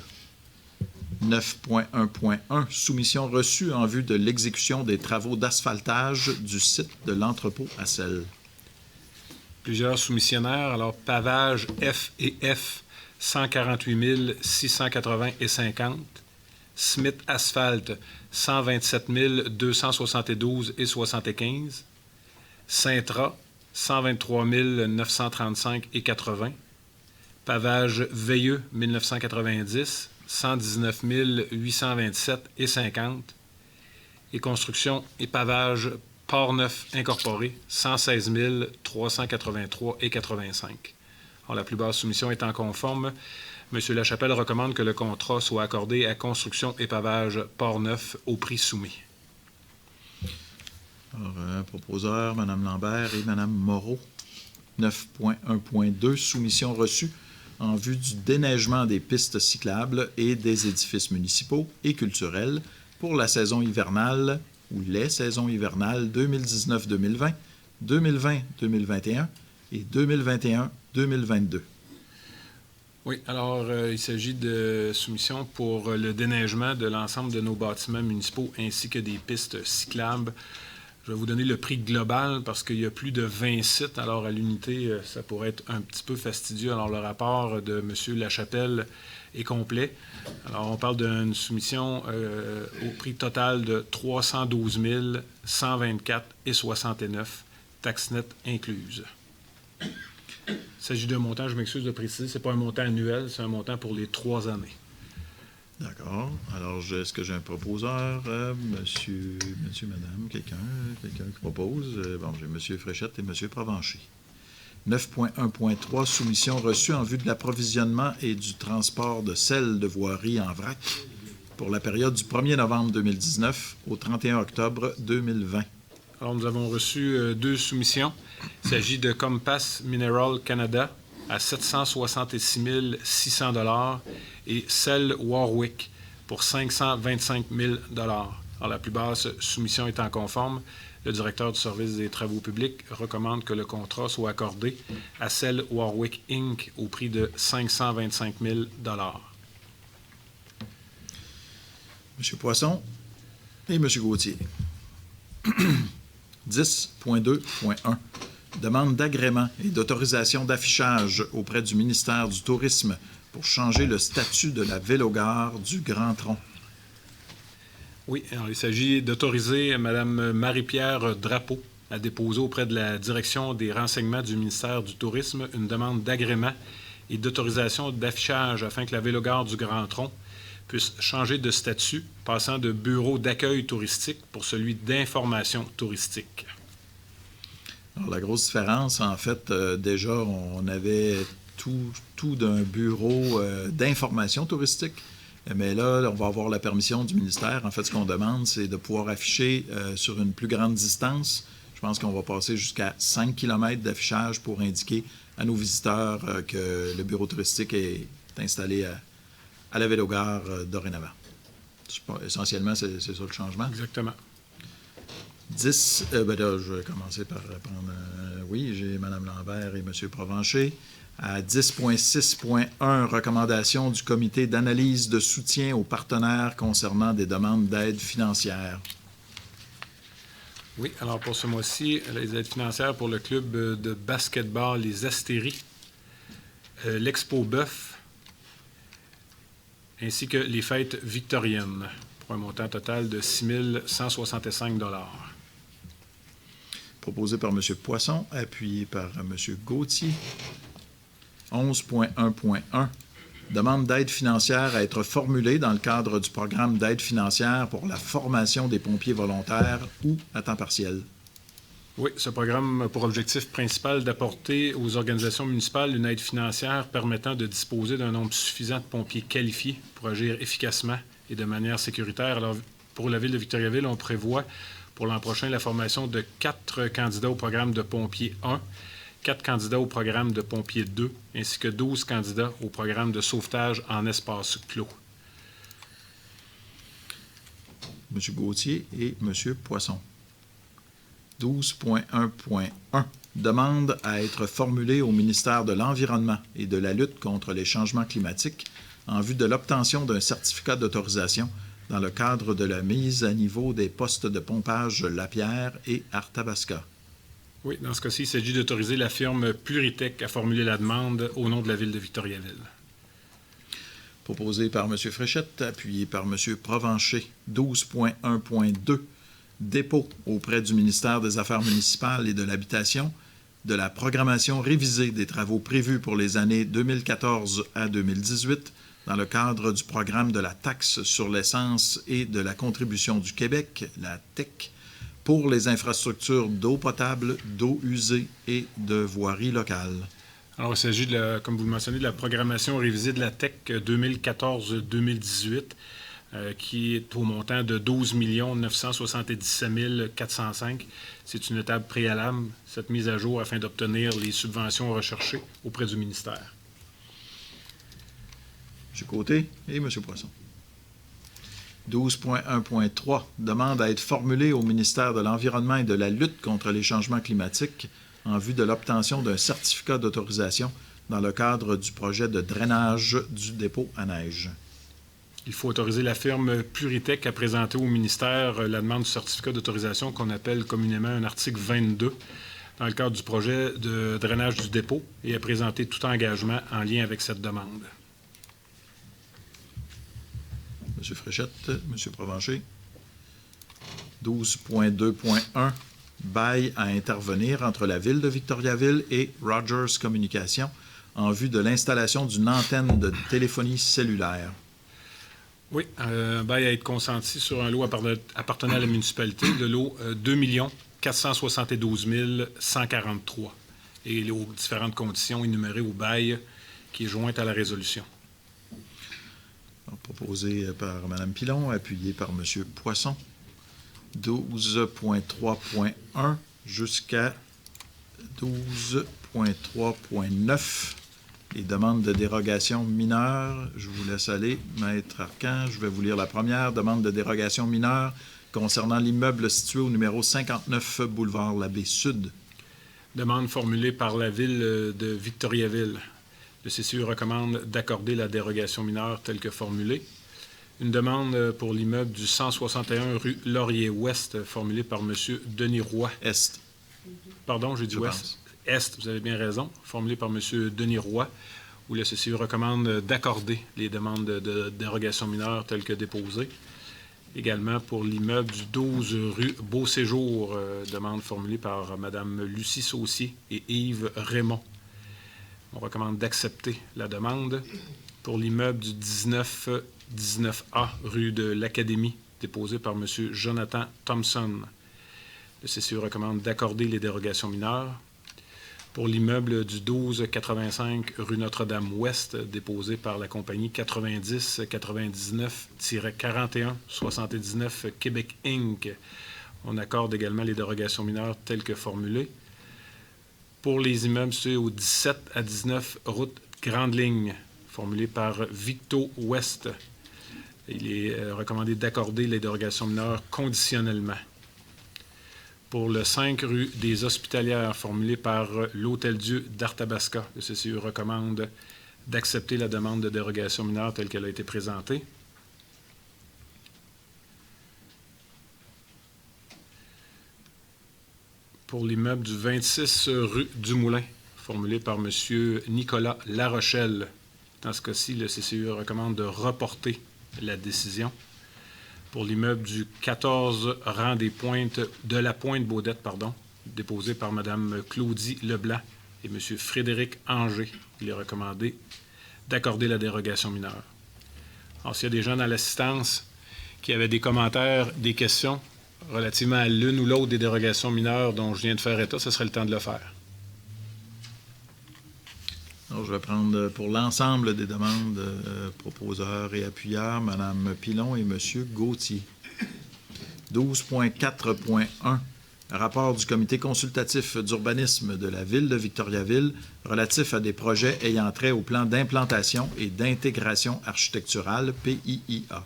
9.1.1, soumission reçue en vue de l'exécution des travaux d'asphaltage du site de l'entrepôt à sel. Plusieurs soumissionnaires, alors pavage F et F, 148 680,50 $. Smith Asphalte, 127 272,75 $. Sintra, 123 935,80 $. Pavage Veilleux, 1990, 119 827,50 $. Et construction et pavage Port-Neuf Incorporé, 116 383,85 $. Alors, la plus basse soumission étant conforme, M. Lachapelle recommande que le contrat soit accordé à Construction et Pavage Port-Neuf au prix soumis. Alors, proposeur, Mme Lambert et Mme Moreau. 9.1.2, soumission reçue en vue du déneigement des pistes cyclables et des édifices municipaux et culturels pour la saison hivernale ou les saisons hivernales 2019-2020, 2020-2021 et 2021-2022. Oui, alors il s'agit de soumission pour le déneigement de l'ensemble de nos bâtiments municipaux ainsi que des pistes cyclables. Je vais vous donner le prix global parce qu'il y a plus de 20 sites. Alors, à l'unité, ça pourrait être un petit peu fastidieux. Alors, le rapport de M. Lachapelle est complet. Alors, on parle d'une soumission au prix total de 312 124,69 $, taxes nettes incluses. Il s'agit d'un montant, je m'excuse de préciser, ce n'est pas un montant annuel, c'est un montant pour les 3 années. D'accord. Alors, est-ce que j'ai un proposeur? Monsieur, madame, quelqu'un qui propose? Bon, j'ai M. Fréchette et M. Provencher. 9.1.3, soumission reçue en vue de l'approvisionnement et du transport de sel de voirie en vrac pour la période du 1er novembre 2019 au 31 octobre 2020. Alors, nous avons reçu 2 soumissions. Il s'agit de Compass Mineral Canada à 766 600 $ et Cell Warwick pour 525 000 $. Alors, la plus basse soumission étant conforme, le directeur du service des travaux publics recommande que le contrat soit accordé à Cell Warwick Inc. au prix de 525 000 $. M. Poisson et M. Gauthier. 10.2.1. Demande d'agrément et d'autorisation d'affichage auprès du ministère du Tourisme pour changer le statut de la vélogare du Grand Tronc. Oui, alors il s'agit d'autoriser Mme Marie-Pierre Drapeau à déposer auprès de la Direction des renseignements du ministère du Tourisme une demande d'agrément et d'autorisation d'affichage afin que la vélogare du Grand Tronc puisse changer de statut, passant de bureau d'accueil touristique pour celui d'information touristique. Alors, la grosse différence, en fait, déjà, on avait tout d'un bureau d'information touristique. Mais là, on va avoir la permission du ministère. En fait, ce qu'on demande, c'est de pouvoir afficher sur une plus grande distance. Je pense qu'on va passer jusqu'à 5 km d'affichage pour indiquer à nos visiteurs que le bureau touristique est installé à la vélogare dorénavant. Essentiellement, c'est ça le changement. Exactement. 10, là, je vais commencer par répondre. Oui, j'ai Mme Lambert et M. Provencher. À 10.6.1, recommandation du comité d'analyse de soutien aux partenaires concernant des demandes d'aide financière. Oui, alors pour ce mois-ci, les aides financières pour le club de basketball Les Astéries, l'Expo Bœuf, ainsi que les fêtes victoriennes, pour un montant total de 6 165 $. Proposé par M. Poisson, appuyé par M. Gauthier. 11.1.1. Demande d'aide financière à être formulée dans le cadre du programme d'aide financière pour la formation des pompiers volontaires ou à temps partiel. Oui, ce programme a pour objectif principal d'apporter aux organisations municipales une aide financière permettant de disposer d'un nombre suffisant de pompiers qualifiés pour agir efficacement et de manière sécuritaire. Alors, pour la ville de Victoriaville, on prévoit pour l'an prochain la formation de 4 candidats au programme de pompiers 1, 4 candidats au programme de pompiers 2, ainsi que 12 candidats au programme de sauvetage en espace clos. M. Gauthier et M. Poisson. 12.1.1. Demande à être formulée au ministère de l'Environnement et de la lutte contre les changements climatiques en vue de l'obtention d'un certificat d'autorisation dans le cadre de la mise à niveau des postes de pompage Lapierre et Arthabasca. Oui, dans ce cas-ci, il s'agit d'autoriser la firme Pluritech à formuler la demande au nom de la ville de Victoriaville. Proposé par M. Fréchette, appuyé par M. Provencher. 12.1.2. Dépôt auprès du ministère des Affaires municipales et de l'Habitation de la programmation révisée des travaux prévus pour les années 2014 à 2018 dans le cadre du programme de la taxe sur l'essence et de la contribution du Québec, la TEC, pour les infrastructures d'eau potable, d'eau usée et de voirie locale. Alors, il s'agit, comme vous le mentionnez, de la programmation révisée de la TEC 2014-2018, qui est au montant de 12 977 405. C'est une étape préalable, cette mise à jour, afin d'obtenir les subventions recherchées auprès du ministère. M. Côté et M. Poisson. 12.1.3. Demande à être formulée au ministère de l'Environnement et de la lutte contre les changements climatiques en vue de l'obtention d'un certificat d'autorisation dans le cadre du projet de drainage du dépôt à neige. Il faut autoriser la firme Pluritech à présenter au ministère la demande du certificat d'autorisation qu'on appelle communément un article 22 dans le cadre du projet de drainage du dépôt et à présenter tout engagement en lien avec cette demande. M. Fréchette, M. Provencher. 12.2.1. Bail à intervenir entre la Ville de Victoriaville et Rogers Communications en vue de l'installation d'une antenne de téléphonie cellulaire. Oui, un bail à être consenti sur un lot appartenant à la municipalité, le lot 2 472 143 et les différentes conditions énumérées au bail qui est jointe à la résolution. Proposé par Mme Pilon, appuyé par M. Poisson. 12.3.1 jusqu'à 12.3.9. Les demandes de dérogation mineure. Je vous laisse aller, Maître Arcan. Je vais vous lire la première. Demande de dérogation mineure concernant l'immeuble situé au numéro 59 boulevard Labbé Sud. Demande formulée par la Ville de Victoriaville. Le CCU recommande d'accorder la dérogation mineure telle que formulée. Une demande pour l'immeuble du 161 rue Laurier-Ouest, formulée par M. Denis Roy. Est. Pardon, j'ai dit Je Ouest. pense. Est, vous avez bien raison, formulée par M. Denis Roy, où le CCU recommande d'accorder les demandes de dérogation mineure telles que déposées. Également pour l'immeuble du 12 rue Beau-Séjour, demande formulée par Mme Lucie Saucier et Yves Raymond. On recommande d'accepter la demande. Pour l'immeuble du 19A rue de l'Académie, déposé par M. Jonathan Thompson. Le CCU recommande d'accorder les dérogations mineures. Pour l'immeuble du 1285 rue Notre-Dame-Ouest, déposé par la compagnie 90-99-41-79 Québec Inc., on accorde également les dérogations mineures telles que formulées. Pour les immeubles situés au 17 à 19 route Grande Ligne, formulé par Victo Ouest, il est recommandé d'accorder les dérogations mineures conditionnellement. Pour le 5 rue des Hospitalières, formulé par l'Hôtel-Dieu d'Arthabasca, le CCU recommande d'accepter la demande de dérogation mineure telle qu'elle a été présentée. Pour l'immeuble du 26 rue du Moulin, formulé par M. Nicolas Larochelle, dans ce cas-ci, le CCU recommande de reporter la décision. Pour l'immeuble du 14 rang des Pointes, de la Pointe-Baudette, déposé par Mme Claudie Leblanc et M. Frédéric Anger, il est recommandé d'accorder la dérogation mineure. Alors, s'il y a des gens dans l'assistance qui avaient des commentaires, des questions relativement à l'une ou l'autre des dérogations mineures dont je viens de faire état, ce serait le temps de le faire. Alors, je vais prendre pour l'ensemble des demandes proposeurs et appuyeurs, Mme Pilon et M. Gauthier. 12.4.1. Rapport du comité consultatif d'urbanisme de la Ville de Victoriaville relatif à des projets ayant trait au plan d'implantation et d'intégration architecturale, PIIA.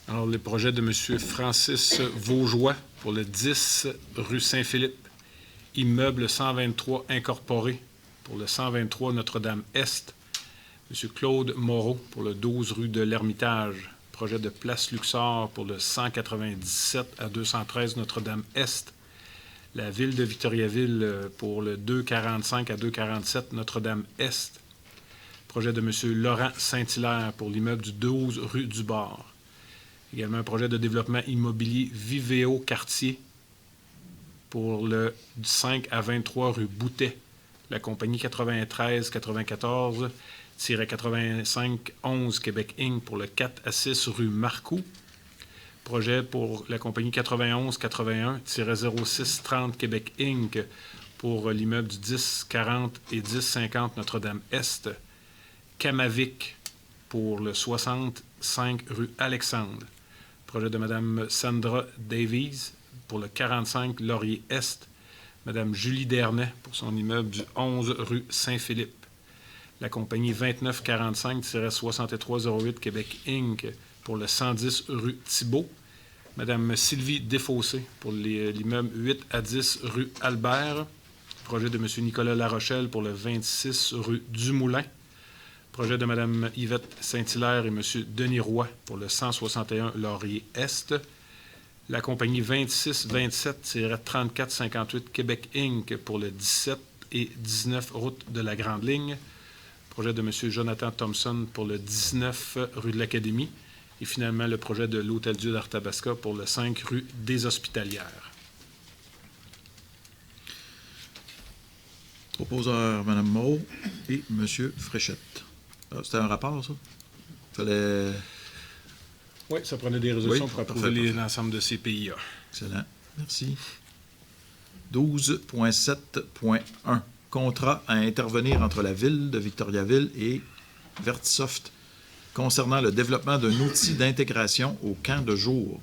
Alors, le projet de M. Francis Vaugeois pour le 10 rue Saint-Philippe, immeuble 123 incorporé pour le 123 Notre-Dame-Est. M. Claude Moreau pour le 12 rue de l'Ermitage. Projet de Place Luxor pour le 197 à 213 Notre-Dame-Est. La Ville de Victoriaville pour le 245 à 247 Notre-Dame-Est. Projet de M. Laurent Saint-Hilaire pour l'immeuble du 12 rue du Bord. Également un projet de développement immobilier Vivéo Quartier pour le 5 à 23 rue Boutet. La compagnie 93-94-8511 Québec Inc. pour le 4 à 6 rue Marcoux. Projet pour la compagnie 91-81-0630 Québec Inc. pour l'immeuble du 1040 et 1050 Notre-Dame-Est. Camavic pour le 65 rue Alexandre. Projet de Mme Sandra Davies pour le 45 Laurier-Est. Mme Julie Dernay pour son immeuble du 11 rue Saint-Philippe. La compagnie 2945-6308 Québec Inc. pour le 110 rue Thibault. Mme Sylvie Desfossés pour l'immeuble 8 à 10 rue Albert. Projet de M. Nicolas Larochelle pour le 26 rue Dumoulin. Projet de Mme Yvette Saint-Hilaire et M. Denis Roy pour le 161 Laurier-Est. La compagnie 2627-3458 Québec Inc. pour le 17 et 19 route de la Grande Ligne. Projet de M. Jonathan Thompson pour le 19 rue de l'Académie. Et finalement, le projet de l'Hôtel-Dieu d'Arthabasca pour le 5 rue des Hospitalières. Proposeur, Mme Moreau et M. Fréchette. Ah, c'était un rapport, ça? Fallait... Oui, ça prenait des résolutions Oui, pour approuver l'ensemble de ces PIA. Excellent. Merci. 12.7.1. Contrat à intervenir entre la Ville de Victoriaville et Vertisoft concernant le développement d'un outil d'intégration au camp de jour.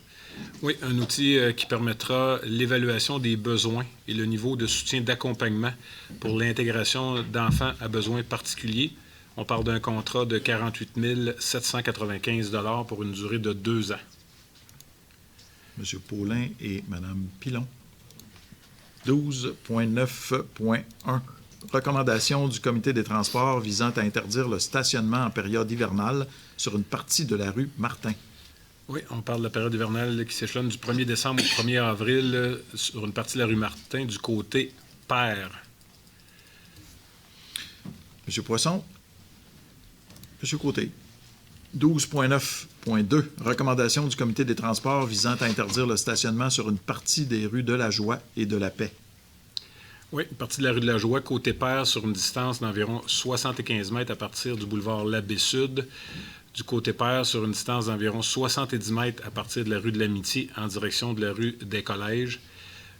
Oui, un outil qui permettra l'évaluation des besoins et le niveau de soutien d'accompagnement pour l'intégration d'enfants à besoins particuliers. On parle d'un contrat de 48 795 $ pour une durée de 2 ans. M. Paulin et Mme Pilon. 12.9.1. recommandation du Comité des transports visant à interdire le stationnement en période hivernale sur une partie de la rue Martin. Oui, on parle de la période hivernale qui s'échelonne du 1er décembre au 1er avril sur une partie de la rue Martin du côté Père. M. Poisson. M. Côté. 12.9.2. Recommandation du Comité des transports visant à interdire le stationnement sur une partie des rues de la Joie et de la Paix. Oui, une partie de la rue de la Joie, côté Père, sur une distance d'environ 75 mètres à partir du boulevard Labbé Sud. Du côté Père, sur une distance d'environ 70 mètres à partir de la rue de l'Amitié en direction de la rue des Collèges.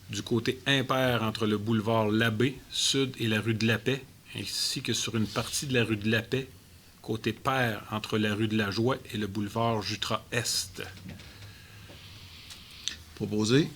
Du côté impair entre le boulevard Labbé Sud et la rue de la Paix, ainsi que sur une partie de la rue de la Paix, côté Père entre la rue de la Joie et le boulevard Jutras-Est. Proposé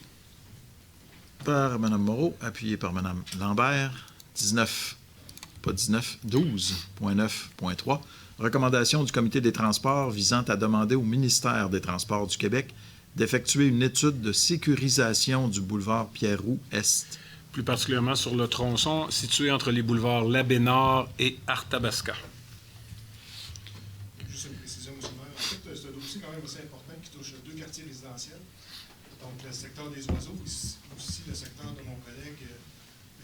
par Mme Moreau, appuyé par Mme Lambert. 12.9.3. Recommandation du Comité des transports visant à demander au ministère des Transports du Québec d'effectuer une étude de sécurisation du boulevard Pierre-Roux-Est. Plus particulièrement sur le tronçon situé entre les boulevards Labbé-Nord et Arthabasca. Juste une précision, M. le maire. En fait, c'est un dossier quand même assez important qui touche 2 quartiers résidentiels. Donc, le secteur des oiseaux, aussi le secteur de mon collègue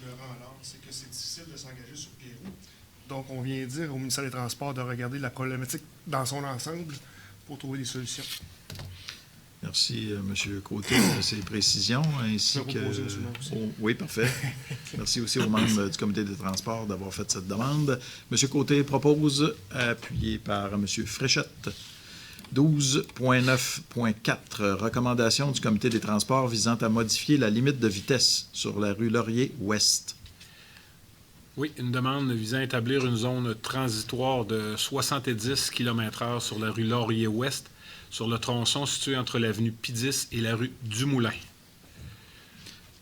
Laurent Allard. C'est que c'est difficile de s'engager sur Pierre-Roux. Donc, on vient dire au ministère des Transports de regarder la problématique dans son ensemble pour trouver des solutions. Merci, M. Côté, de ces précisions, ainsi que... Oui, parfait. Merci aussi aux membres du Comité des transports d'avoir fait cette demande. M. Côté propose, appuyé par M. Fréchette. 12.9.4. Recommandation du Comité des transports visant à modifier la limite de vitesse sur la rue Laurier-Ouest. Oui, une demande visant à établir une zone transitoire de 70 km/h sur la rue Laurier-Ouest, sur le tronçon situé entre l'avenue Pidis et la rue Dumoulin.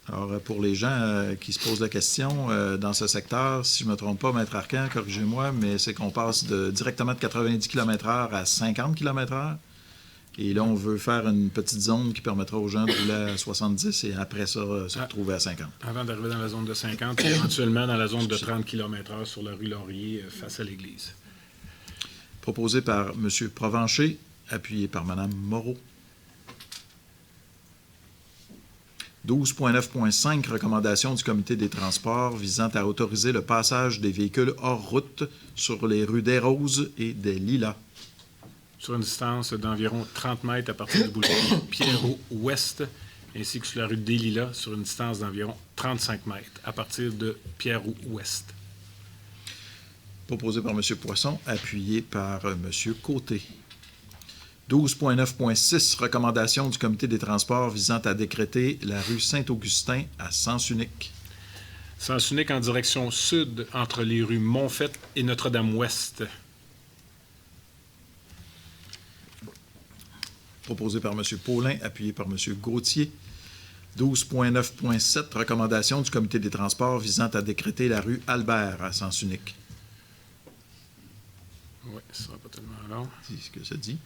Alors, pour les gens qui se posent la question, dans ce secteur, si je ne me trompe pas, Maître Arcan, corrigez-moi, mais c'est qu'on passe directement de 90 km/h à 50 km/h. Et là, on veut faire une petite zone qui permettra aux gens de rouler à 70 et après ça, se retrouver à 50. Avant d'arriver dans la zone de 50, et éventuellement dans la zone de 30 km/h sur la rue Laurier face à l'église. Proposé par M. Provencher, appuyé par Mme Moreau. 12.9.5, recommandation du Comité des transports visant à autoriser le passage des véhicules hors route sur les rues des Roses et des Lilas. Sur une distance d'environ 30 mètres à partir du boulevard Pierre-Roux-Ouest, ainsi que sur la rue des Lilas, sur une distance d'environ 35 mètres à partir de Pierre-Roux-Ouest. Proposé par M. Poisson, appuyé par M. Côté. 12.9.6, recommandation du Comité des transports visant à décréter la rue Saint-Augustin à sens unique. Sens unique en direction sud entre les rues Montfaite et Notre-Dame-Ouest. Proposé par M. Paulin, appuyé par M. Gauthier. 12.9.7, recommandation du Comité des transports visant à décréter la rue Albert à sens unique. Oui, ce sera pas tellement long. C'est ce que ça dit.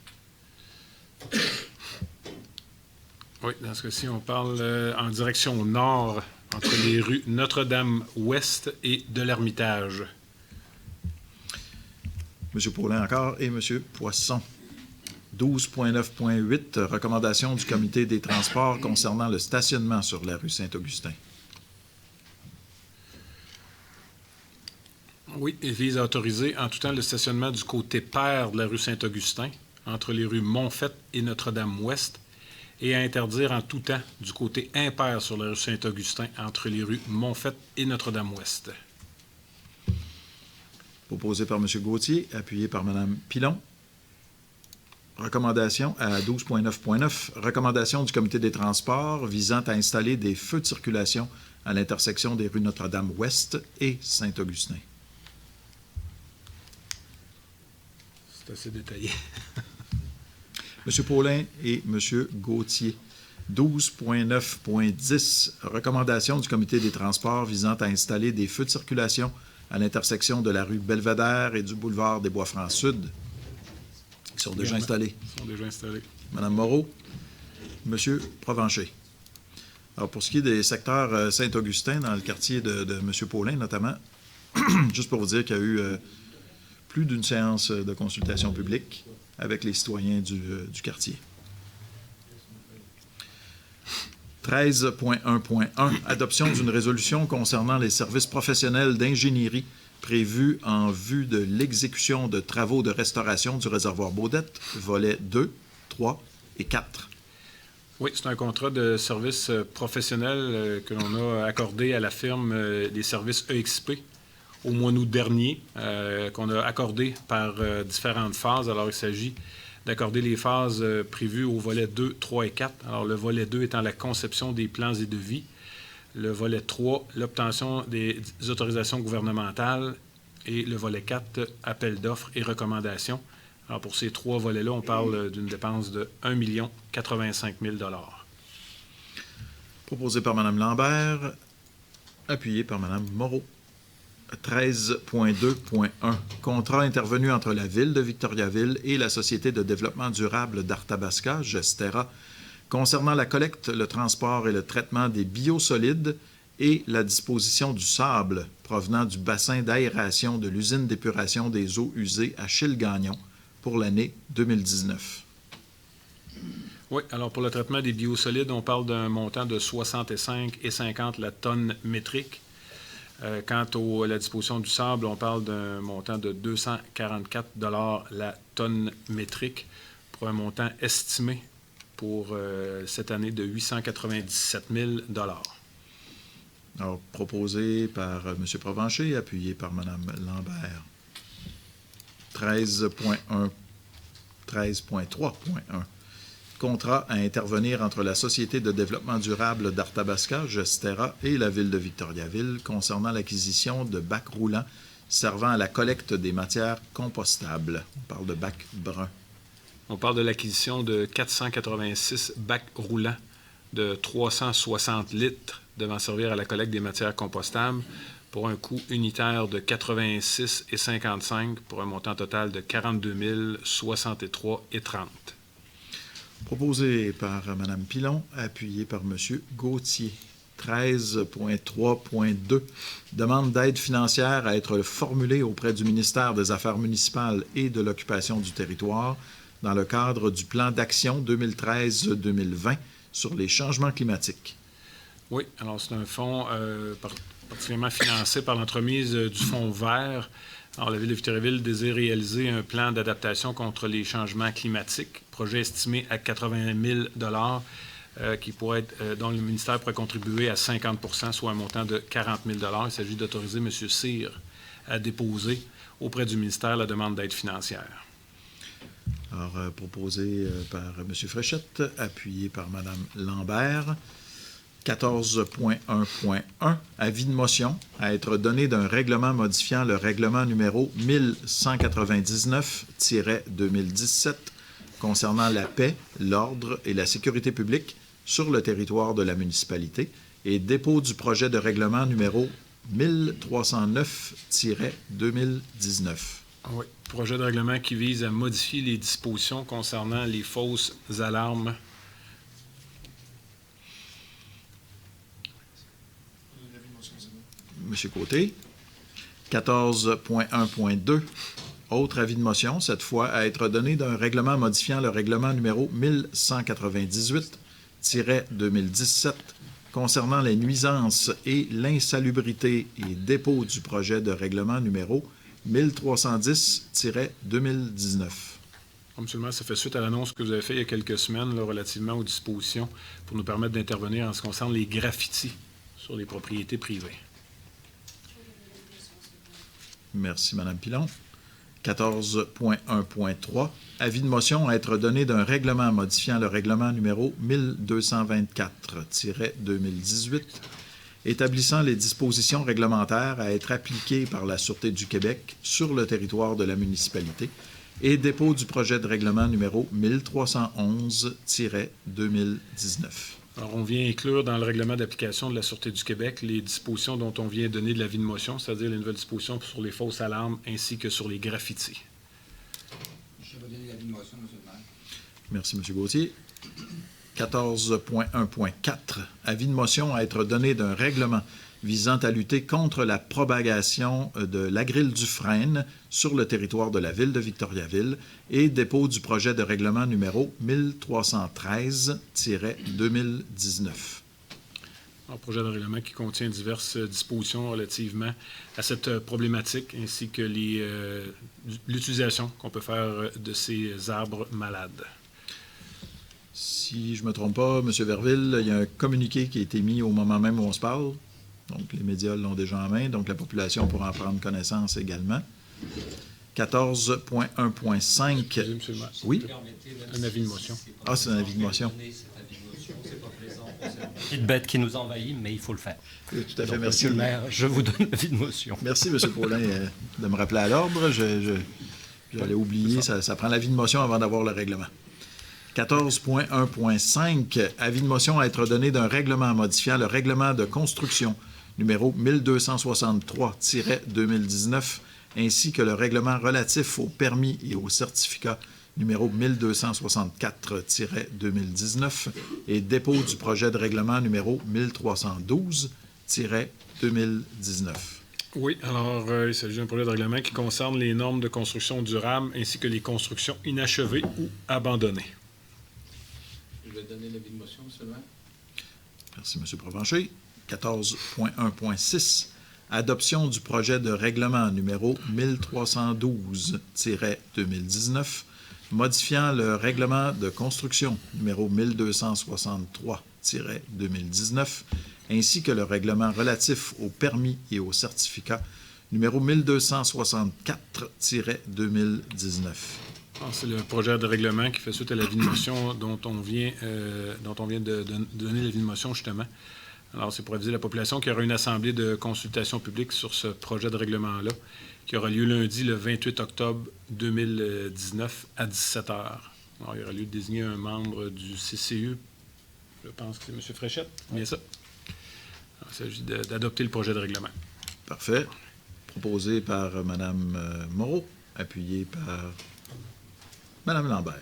Oui, dans ce cas-ci, on parle en direction nord, entre les rues Notre-Dame-Ouest et de l'Ermitage. M. Paulin encore et M. Poisson. 12.9.8, recommandation du Comité des transports concernant le stationnement sur la rue Saint-Augustin. Oui, il vise à autoriser en tout temps le stationnement du côté pair de la rue Saint-Augustin, entre les rues Montfaite et Notre-Dame-Ouest, et à interdire en tout temps du côté impair sur la rue Saint-Augustin, entre les rues Montfaite et Notre-Dame-Ouest. Proposé par M. Gauthier, appuyé par Mme Pilon. Recommandation à 12.9.9, recommandation du Comité des transports visant à installer des feux de circulation à l'intersection des rues Notre-Dame-Ouest et Saint-Augustin. C'est assez détaillé. M. Paulin et M. Gauthier. 12.9.10, recommandation du Comité des transports visant à installer des feux de circulation à l'intersection de la rue Belvédère et du boulevard des Bois-Francs Sud. Ils sont déjà installés. Ils sont déjà installés. Mme Moreau, M. Provencher. Alors, pour ce qui est des secteurs Saint-Augustin, dans le quartier de M. Paulin notamment, Juste pour vous dire qu'il y a eu plus d'une séance de consultation publique avec les citoyens du quartier. 13.1.1, adoption d'une résolution concernant les services professionnels d'ingénierie prévus en vue de l'exécution de travaux de restauration du réservoir Baudette, volets 2, 3 et 4. Oui, c'est un contrat de service professionnel que l'on a accordé à la firme des services EXP au mois d'août dernier, qu'on a accordé par différentes phases. Alors, il s'agit d'accorder les phases prévues au volet 2, 3 et 4. Alors, le volet 2 étant la conception des plans et devis. Le volet 3, l'obtention des autorisations gouvernementales. Et le volet 4, appel d'offres et recommandations. Alors, pour ces 3 volets-là, on parle d'une dépense de 1 085 000 $. Proposé par Mme Lambert, appuyé par Mme Moreau. 13.2.1, contrat intervenu entre la Ville de Victoriaville et la Société de développement durable d'Arthabasca, Gestera, concernant la collecte, le transport et le traitement des biosolides et la disposition du sable provenant du bassin d'aération de l'usine d'épuration des eaux usées à Chilgagnon pour l'année 2019. Oui, alors pour le traitement des biosolides, on parle d'un montant de 65,50 la tonne métrique. Quant à la disposition du sable, on parle d'un montant de 244 $ la tonne métrique pour un montant estimé pour cette année de 897 000 $. Alors, proposé par M. Provencher, appuyé par Mme Lambert. 13.3.1. Contrat à intervenir entre la Société de développement durable d'Arthabasca, Gestera, et la Ville de Victoriaville concernant l'acquisition de bacs roulants servant à la collecte des matières compostables. On parle de bacs bruns. On parle de l'acquisition de 486 bacs roulants de 360 litres devant servir à la collecte des matières compostables pour un coût unitaire de 86,55 pour un montant total de 42 063,30. Proposé par Mme Pilon, appuyé par M. Gauthier. 13.3.2. Demande d'aide financière à être formulée auprès du ministère des Affaires municipales et de l'occupation du territoire dans le cadre du plan d'action 2013-2020 sur les changements climatiques. Oui, alors c'est un fonds particulièrement financé par l'entremise du Fonds vert. Alors, la Ville de Victoriaville désire réaliser un plan d'adaptation contre les changements climatiques, projet estimé à 80 000 $ qui pourrait être, dont le ministère pourrait contribuer à 50 %, soit un montant de 40 000 $. Il s'agit d'autoriser M. Cyr à déposer auprès du ministère la demande d'aide financière. Alors, proposé par M. Fréchette, appuyé par Mme Lambert. 14.1.1, avis de motion à être donné d'un règlement modifiant le règlement numéro 1199-2017 concernant la paix, l'ordre et la sécurité publique sur le territoire de la municipalité et dépôt du projet de règlement numéro 1309-2019. Oui, projet de règlement qui vise à modifier les dispositions concernant les fausses alarmes. M. Côté. 14.1.2. Autre avis de motion, cette fois à être donné d'un règlement modifiant le règlement numéro 1198-2017 concernant les nuisances et l'insalubrité et dépôt du projet de règlement numéro 1310-2019. Monsieur le maire, ça fait suite à l'annonce que vous avez faite il y a quelques semaines là, relativement aux dispositions pour nous permettre d'intervenir en ce qui concerne les graffitis sur les propriétés privées. Merci, Mme Pilon. 14.1.3. Avis de motion à être donné d'un règlement modifiant le règlement numéro 1224-2018, établissant les dispositions réglementaires à être appliquées par la Sûreté du Québec sur le territoire de la municipalité et dépôt du projet de règlement numéro 1311-2019. Alors, on vient inclure dans le règlement d'application de la Sûreté du Québec les dispositions dont on vient donner de l'avis de motion, c'est-à-dire les nouvelles dispositions sur les fausses alarmes ainsi que sur les graffitis. Je vais donner l'avis de motion, M. le maire. Merci, M. Gauthier. 14.1.4. Avis de motion à être donné d'un règlement visant à lutter contre la propagation de l'agril du frêne sur le territoire de la ville de Victoriaville et dépôt du projet de règlement numéro 1313-2019. Un projet de règlement qui contient diverses dispositions relativement à cette problématique ainsi que l'utilisation qu'on peut faire de ces arbres malades. Si je ne me trompe pas, M. Verville, il y a un communiqué qui a été mis au moment même où on se parle. Donc, les médias l'ont déjà en main, donc la population pourra en prendre connaissance également. 14.1.5. Monsieur le maire. Oui? Un avis de motion. Ah, c'est un avis de motion. Petite bête qui nous envahit, mais il faut le faire. Tout à fait, Donc, merci. Monsieur le maire, je vous donne l'avis de motion. Merci, M. Paulin, de me rappeler à l'ordre. J'allais oublier, ça prend l'avis de motion avant d'avoir le règlement. 14.1.5, avis de motion à être donné d'un règlement modifiant le règlement de construction numéro 1263-2019, ainsi que le règlement relatif aux permis et aux certificats numéro 1264-2019 et dépôt du projet de règlement numéro 1312-2019. Oui, alors il s'agit d'un projet de règlement qui concerne les normes de construction durable ainsi que les constructions inachevées ou abandonnées. Je vais donner l'avis de motion seulement. Merci, M. Provencher. 14.1.6. Adoption du projet de règlement numéro 1312-2019, modifiant le règlement de construction numéro 1263-2019, ainsi que le règlement relatif aux permis et aux certificats numéro 1264-2019. C'est le projet de règlement qui fait suite à l'avis de motion dont on vient de donner l'avis de motion, justement. Alors, c'est pour aviser la population qu'il y aura une assemblée de consultation publique sur ce projet de règlement-là, qui aura lieu lundi, le 28 octobre 2019, à 17h. Alors, il y aura lieu de désigner un membre du CCU. Je pense que c'est M. Fréchette. Bien ça. Alors, il s'agit d'adopter le projet de règlement. Parfait. Proposé par Mme Moreau, appuyé par Mme Lambert.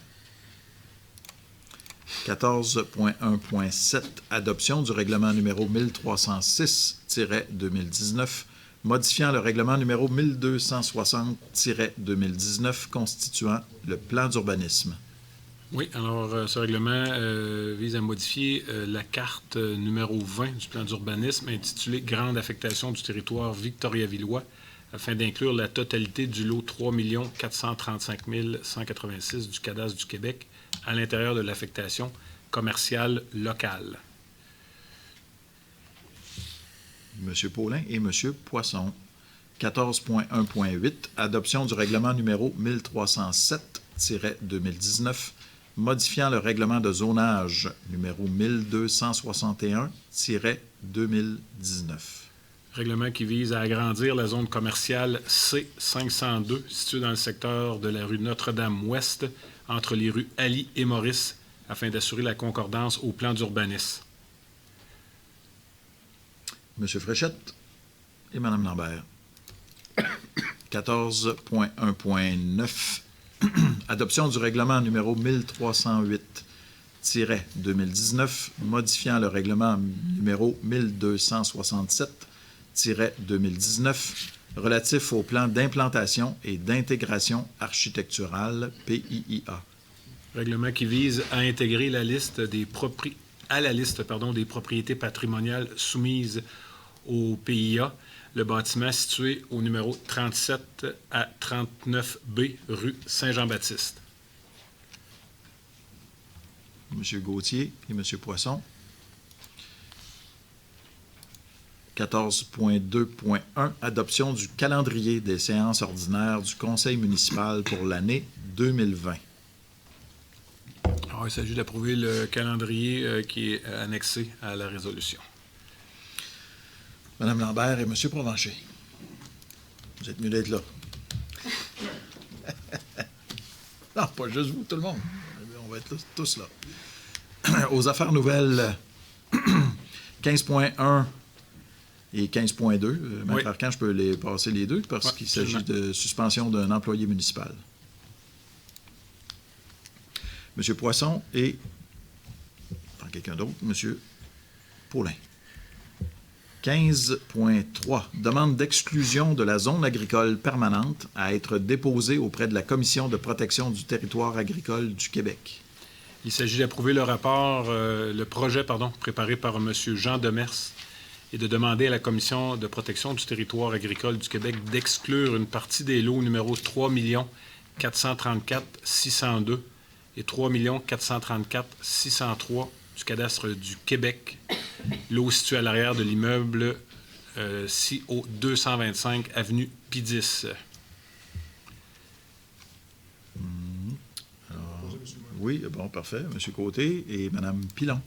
14.1.7. Adoption du règlement numéro 1306-2019, modifiant le règlement numéro 1260-2019 constituant le plan d'urbanisme. Oui, alors ce règlement vise à modifier la carte numéro 20 du plan d'urbanisme intitulée « Grande affectation du territoire victoriavillois » afin d'inclure la totalité du lot 3 435 186 du cadastre du Québec à l'intérieur de l'affectation commerciale locale. M. Paulin et M. Poisson. 14.1.8. Adoption du règlement numéro 1307-2019, modifiant le règlement de zonage numéro 1261-2019. Règlement qui vise à agrandir la zone commerciale C502, située dans le secteur de la rue Notre-Dame-Ouest, entre les rues Ali et Maurice, afin d'assurer la concordance au plan d'urbanisme. M. Fréchette et Mme Lambert. 14.1.9. Adoption du règlement numéro 1308-2019, modifiant le règlement numéro 1267-2019, relatif au plan d'implantation et d'intégration architecturale PIIA. Règlement qui vise à intégrer la liste des des propriétés patrimoniales soumises au PIA, le bâtiment situé au numéro 37 à 39B, rue Saint-Jean-Baptiste. M. Gauthier et M. Poisson. 14.2.1. Adoption du calendrier des séances ordinaires du Conseil municipal pour l'année 2020. Alors, il s'agit d'approuver le calendrier qui est annexé à la résolution. Mme Lambert et M. Provencher. Vous êtes mieux d'être là. Non, pas juste vous, tout le monde. On va être tous là. Aux affaires nouvelles, 15.1 et 15.2. Maître Arcan, je peux les passer les deux parce qu'il s'agit de suspension d'un employé municipal. M. Poisson et Quelqu'un d'autre? Monsieur Paulin. 15.3. Demande d'exclusion de la zone agricole permanente à être déposée auprès de la Commission de protection du territoire agricole du Québec. Il s'agit d'approuver le projet préparé par M. Jean Demers et de demander à la Commission de protection du territoire agricole du Québec d'exclure une partie des lots numéros 3 434 602 et 3 434 603 du cadastre du Québec, lot situé à l'arrière de l'immeuble CIO 225 avenue Pidis. Oui, bon, parfait. M. Côté et Mme Pilon.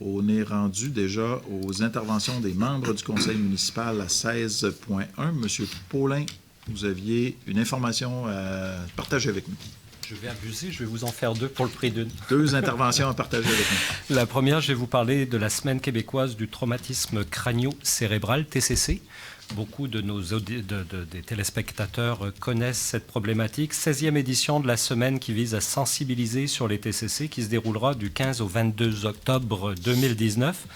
On est rendu déjà aux interventions des membres du conseil municipal à 16.1. M. Paulin, vous aviez une information à partager avec nous. Je vais abuser, je vais vous en faire deux pour le prix d'une. 2 interventions à partager avec nous. La première, je vais vous parler de la Semaine québécoise du traumatisme crânio-cérébral, TCC. Beaucoup de des téléspectateurs connaissent cette problématique. 16e édition de la semaine qui vise à sensibiliser sur les TCC, qui se déroulera du 15 au 22 octobre 2019.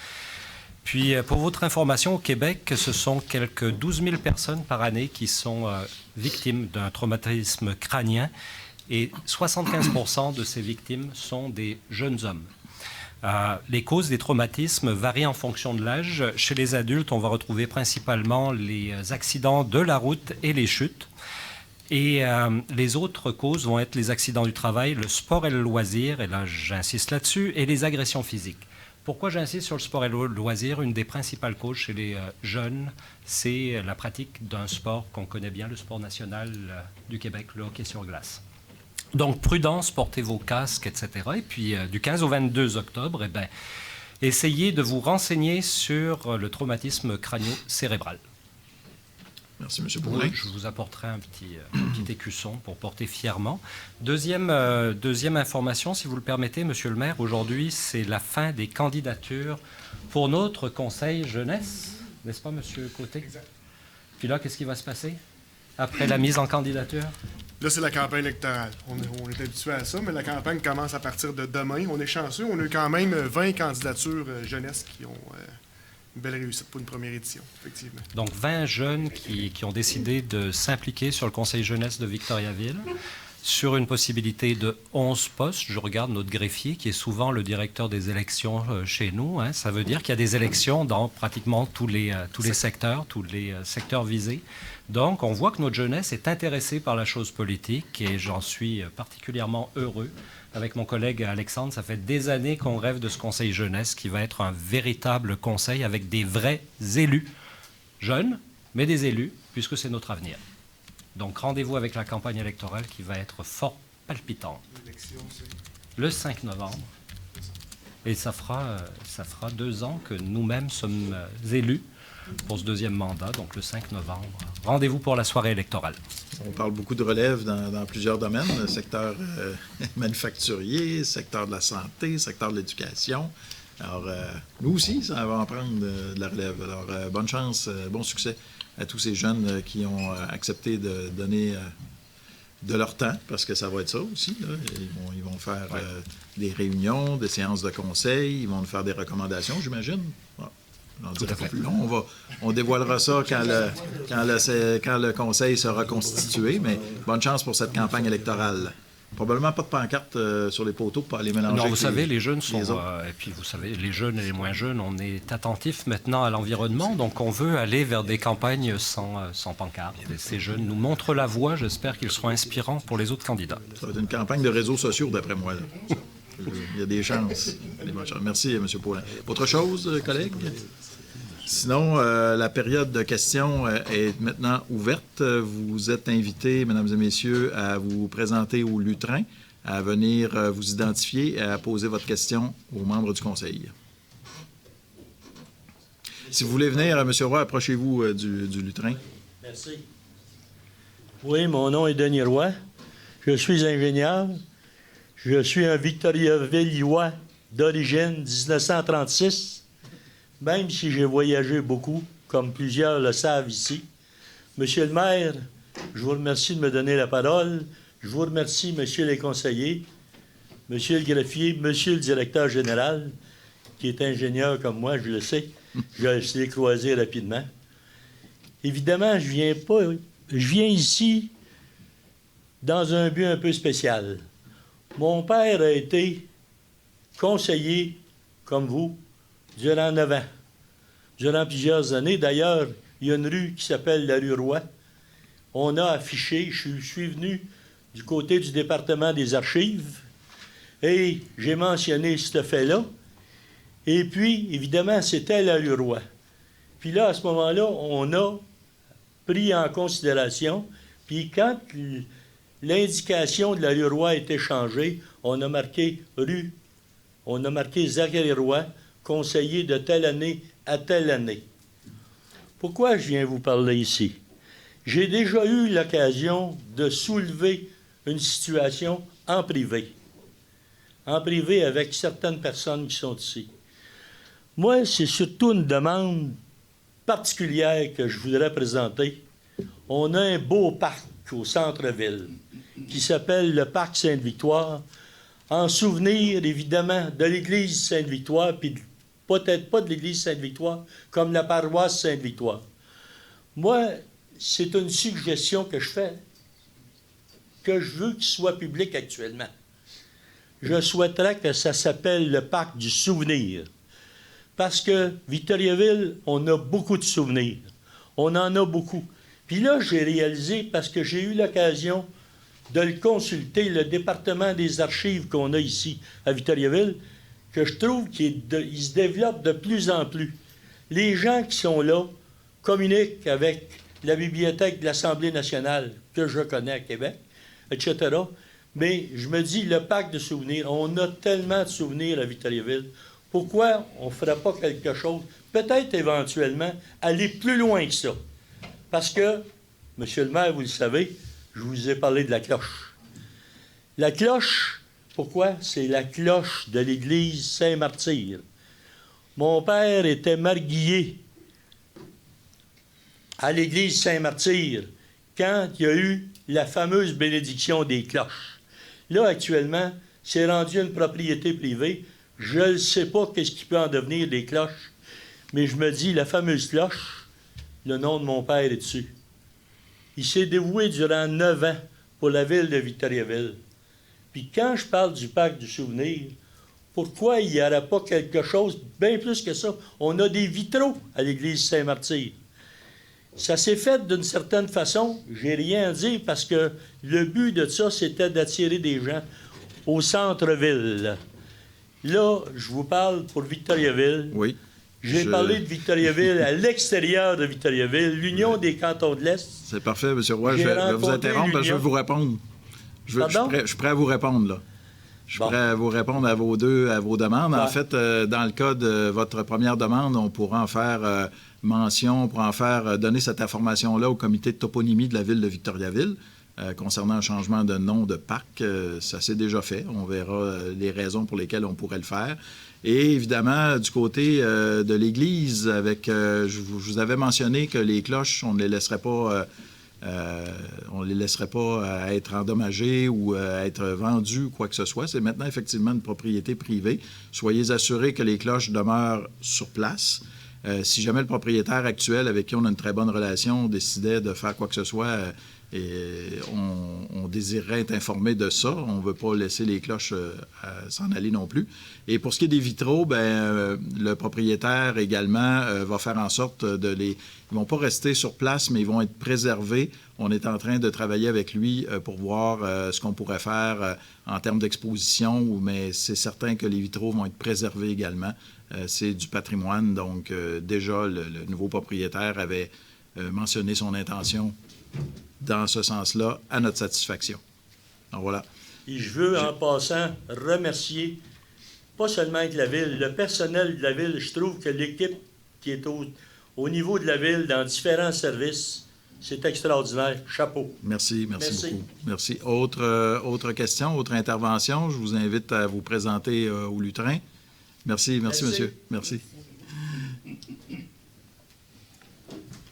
Puis, pour votre information, au Québec, ce sont quelques 12 000 personnes par année qui sont victimes d'un traumatisme crânien. Et 75% de ces victimes sont des jeunes hommes. Les causes des traumatismes varient en fonction de l'âge. Chez les adultes, on va retrouver principalement les accidents de la route et les chutes. Et les autres causes vont être les accidents du travail, le sport et le loisir, et là j'insiste là-dessus, et les agressions physiques. Pourquoi j'insiste sur le sport et le loisir? Une des principales causes chez les jeunes, c'est la pratique d'un sport qu'on connaît bien, le sport national du Québec, le hockey sur glace. Donc, prudence, portez vos casques, etc. Et puis, du 15 au 22 octobre, essayez de vous renseigner sur le traumatisme crânio-cérébral. Merci, M. Paulin. Je vous apporterai un petit écusson pour porter fièrement. Deuxième information, si vous le permettez, Monsieur le maire, aujourd'hui, c'est la fin des candidatures pour notre conseil jeunesse, n'est-ce pas, Monsieur Côté? Exact. Puis là, qu'est-ce qui va se passer après la mise en candidature? Là, c'est la campagne électorale. On est habitué à ça, mais la campagne commence à partir de demain. On est chanceux. On a eu quand même 20 candidatures jeunesse qui ont une belle réussite pour une première édition, effectivement. Donc, 20 jeunes qui ont décidé de s'impliquer sur le conseil jeunesse de Victoriaville sur une possibilité de 11 postes. Je regarde notre greffier, qui est souvent le directeur des élections chez nous. Hein. Ça veut dire qu'il y a des élections dans pratiquement tous les secteurs, tous les secteurs visés. Donc, on voit que notre jeunesse est intéressée par la chose politique et j'en suis particulièrement heureux. Avec mon collègue Alexandre, ça fait des années qu'on rêve de ce conseil jeunesse qui va être un véritable conseil avec des vrais élus, jeunes, mais des élus, puisque c'est notre avenir. Donc, rendez-vous avec la campagne électorale qui va être fort palpitante. Le 5 novembre. Et ça fera 2 ans que nous-mêmes sommes élus pour ce deuxième mandat, donc le 5 novembre. Rendez-vous pour la soirée électorale. On parle beaucoup de relève dans plusieurs domaines, le secteur manufacturier, secteur de la santé, secteur de l'éducation. Alors, nous aussi, ça va en prendre de la relève. Alors, bonne chance, bon succès à tous ces jeunes qui ont accepté de donner de leur temps, parce que ça va être ça aussi. Là. Ils vont faire des réunions, des séances de conseil, ils vont nous faire des recommandations, j'imagine. On dira pas plus long. On dévoilera ça quand le conseil sera constitué, mais bonne chance pour cette campagne électorale. Probablement pas de pancarte sur les poteaux pour aller mélanger. Non, vous savez, les jeunes sont... et puis, vous savez, les jeunes et les moins jeunes, on est attentifs maintenant à l'environnement, donc on veut aller vers des campagnes sans pancarte. Et ces jeunes nous montrent la voie. J'espère qu'ils seront inspirants pour les autres candidats. Ça va être une campagne de réseaux sociaux, d'après moi. Là. Il y a des chances. Merci, M. Paulin. Autre chose, collègues? Sinon, la période de questions est maintenant ouverte. Vous êtes invités, mesdames et messieurs, à vous présenter au lutrin, à venir vous identifier et à poser votre question aux membres du conseil. Si vous voulez venir, M. Roy, approchez-vous du lutrin. Merci. Oui, mon nom est Denis Roy. Je suis ingénieur. Je suis un Victoriavillois d'origine 1936. Même si j'ai voyagé beaucoup, comme plusieurs le savent ici. Monsieur le maire, je vous remercie de me donner la parole. Je vous remercie, messieurs les conseillers. Monsieur le greffier, monsieur le directeur général, qui est ingénieur comme moi, je le sais, je l'ai croisé rapidement. Évidemment, je viens ici dans un but un peu spécial. Mon père a été conseiller, comme vous, durant 9 ans, durant plusieurs années. D'ailleurs, il y a une rue qui s'appelle la rue Roy. On a affiché, je suis venu du côté du département des archives et j'ai mentionné ce fait-là. Et puis, évidemment, c'était la rue Roy. Puis là, à ce moment-là, on a pris en considération, puis quand l'indication de la rue Roy a été changée, on a marqué Zachary Roy, conseiller de telle année à telle année. Pourquoi je viens vous parler ici? J'ai déjà eu l'occasion de soulever une situation en privé avec certaines personnes qui sont ici. Moi, c'est surtout une demande particulière que je voudrais présenter. On a un beau parc au centre-ville qui s'appelle le Parc Sainte-Victoire, en souvenir, évidemment, de l'église Sainte-Victoire, puis peut-être pas de l'église Sainte-Victoire, comme la paroisse Sainte-Victoire. Moi, c'est une suggestion que je fais, que je veux qu'il soit public actuellement. Je souhaiterais que ça s'appelle le Parc du souvenir. Parce que Victoriaville, on a beaucoup de souvenirs. On en a beaucoup. Puis là, j'ai réalisé, parce que j'ai eu l'occasion de le consulter, le département des archives qu'on a ici à Victoriaville, que je trouve qu'il se développe de plus en plus. Les gens qui sont là communiquent avec la bibliothèque de l'Assemblée nationale, que je connais à Québec, etc. Mais je me dis, le parc de souvenirs, on a tellement de souvenirs à Victoriaville. Pourquoi on ne ferait pas quelque chose, peut-être éventuellement, aller plus loin que ça? Parce que, monsieur le maire, vous le savez, je vous ai parlé de la cloche. La cloche, pourquoi? C'est la cloche de l'église Saint-Martyr. Mon père était marguillier à l'église Saint-Martyr quand il y a eu la fameuse bénédiction des cloches. Là, actuellement, c'est rendu une propriété privée. Je ne sais pas qu'est-ce qui peut en devenir des cloches, mais je me dis, la fameuse cloche, le nom de mon père est dessus. Il s'est dévoué durant 9 ans pour la ville de Victoriaville. Puis quand je parle du parc du souvenir, pourquoi il n'y aurait pas quelque chose bien plus que ça? On a des vitraux à l'église Saint-Martyr. Ça s'est fait d'une certaine façon, j'ai rien à dire, parce que le but de ça, c'était d'attirer des gens au centre-ville. Là, je vous parle pour Victoriaville. Oui. J'ai parlé de Victoriaville à l'extérieur de Victoriaville, l'Union des cantons de l'Est. C'est parfait, M. Roy. Je vais vous interrompre parce que je veux vous répondre. Je suis prêt à vous répondre, là. Je suis prêt à vous répondre à vos demandes. En fait, dans le cas de votre première demande, on pourra en faire mention, on pourra en faire donner cette information-là au comité de toponymie de la ville de Victoriaville concernant un changement de nom de parc. Ça s'est déjà fait. On verra les raisons pour lesquelles on pourrait le faire. Et évidemment, du côté de l'Église, je vous avais mentionné que les cloches, on ne les laisserait pas... être endommagées ou être vendues ou quoi que ce soit. C'est maintenant effectivement une propriété privée. Soyez assurés que les cloches demeurent sur place. Si jamais le propriétaire actuel, avec qui on a une très bonne relation, décidait de faire quoi que ce soit, on désirerait être informé de ça. On ne veut pas laisser les cloches s'en aller non plus. Et pour ce qui est des vitraux, le propriétaire également va faire en sorte de les... Ils ne vont pas rester sur place, mais ils vont être préservés. On est en train de travailler avec lui pour voir ce qu'on pourrait faire en termes d'exposition, mais c'est certain que les vitraux vont être préservés également. C'est du patrimoine, donc déjà, le nouveau propriétaire avait mentionné son intention dans ce sens-là, à notre satisfaction. Donc voilà. Et je veux, en passant, remercier, pas seulement de la ville, le personnel de la ville. Je trouve que l'équipe qui est au niveau de la ville, dans différents services, c'est extraordinaire. Chapeau. Merci beaucoup. Merci. Autre question, autre intervention? Je vous invite à vous présenter au lutrin. Merci, monsieur. Merci.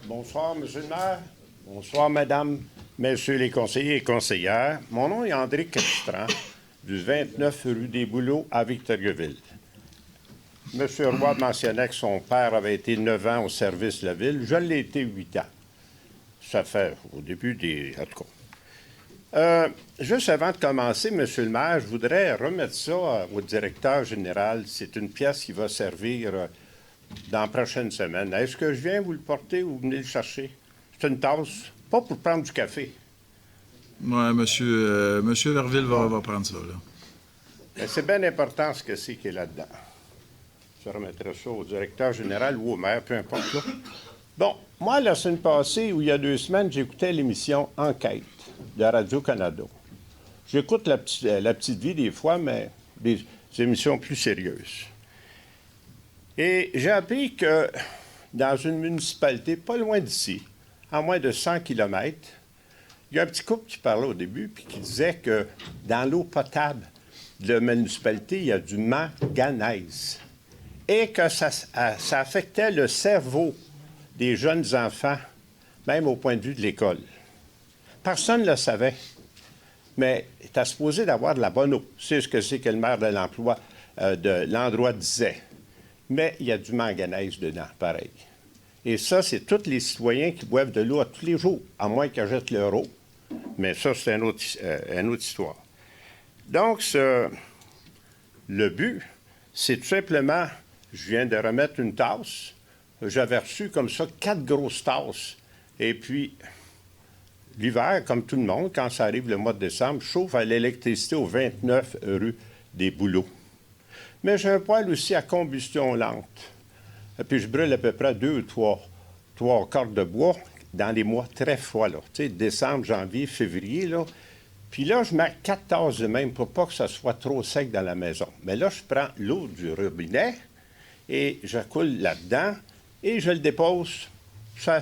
Bonsoir, monsieur le maire. Bonsoir, madame, messieurs les conseillers et conseillères. Mon nom est André Capitran, du 29 rue des Bouleaux à Victoriaville. M. Roy mentionnait que son père avait été 9 ans au service de la ville. Je l'ai été 8 ans. Ça fait au début des... En tout cas. Juste avant de commencer, M. le maire, je voudrais remettre ça au directeur général. C'est une pièce qui va servir dans la prochaine semaine. Est-ce que je viens vous le porter ou vous venez le chercher? C'est une tasse, pas pour prendre du café. Oui, monsieur Verville va prendre ça, là. Mais c'est bien important ce que c'est qui est là-dedans. Je remettrai ça au directeur général ou au maire, peu importe. Là. Bon, moi, la semaine passée, ou il y a 2 semaines, j'écoutais l'émission Enquête de Radio-Canada. J'écoute la petite vie des fois, mais des émissions plus sérieuses. Et j'ai appris que dans une municipalité pas loin d'ici, à moins de 100 km, il y a un petit couple qui parlait au début puis qui disait que dans l'eau potable de la municipalité, il y a du manganèse et que ça affectait le cerveau des jeunes enfants, même au point de vue de l'école. Personne ne le savait, mais tu es supposé d'avoir de la bonne eau. C'est ce que c'est que le maire de l'emploi de l'endroit disait. Mais il y a du manganèse dedans, pareil. Et ça, c'est tous les citoyens qui boivent de l'eau à tous les jours, à moins qu'ils jettent leur eau. Mais ça, c'est une autre histoire. Donc, le but, c'est tout simplement, je viens de remettre une tasse. J'avais reçu comme ça 4 grosses tasses. Et puis, l'hiver, comme tout le monde, quand ça arrive le mois de décembre, je chauffe à l'électricité au 29 rue des Bouleaux. Mais j'ai un poêle aussi à combustion lente. Et puis, je brûle à peu près 2 ou 3 cordes de bois dans les mois très froids, là. Tu sais, décembre, janvier, février, là. Puis là, je mets 4 tasses de même pour pas que ça soit trop sec dans la maison. Mais là, je prends l'eau du robinet et je coule là-dedans et je le dépose. Ça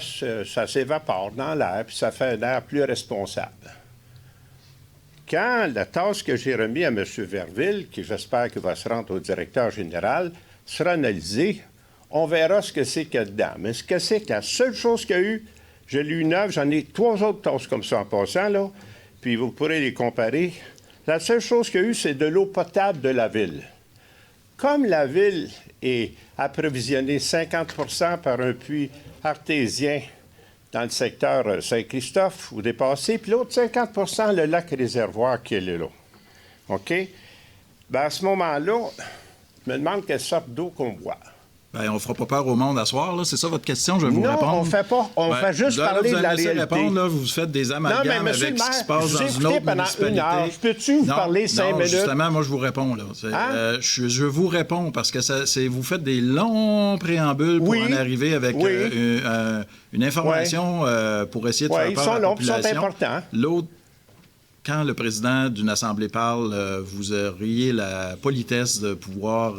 s'évapore dans l'air, puis ça fait un air plus responsable. Quand la tasse que j'ai remise à M. Verville, qui j'espère qu'il va se rendre au directeur général, sera analysée, on verra ce que c'est qu'il y a dedans. Mais ce que c'est que la seule chose qu'il y a eu, je l'ai eu 9, j'en ai 3 autres tasses comme ça en passant, là, puis vous pourrez les comparer. La seule chose qu'il y a eu, c'est de l'eau potable de la ville. Comme la ville est approvisionnée 50% par un puits artésien dans le secteur Saint-Christophe ou dépassé, puis l'autre 50% le lac réservoir qui est là. OK? Bien, à ce moment-là, je me demande quelle sorte d'eau qu'on boit. Bien, on ne fera pas peur au monde à soir, là. C'est ça votre question, je vais vous répondre. Non, on ne fait pas. On fait juste parler de la réalité. Répondre, là, vous faites des amalgames avec ce qui se passe dans une autre municipalité. Je peux-tu vous parler 5 minutes? Justement, moi, je vous réponds. Là. Je vous réponds parce que vous faites des longs préambules pour en arriver avec une information pour essayer de faire peur à la population. Ils sont importants. L'autre, quand le président d'une assemblée parle, vous auriez la politesse de pouvoir...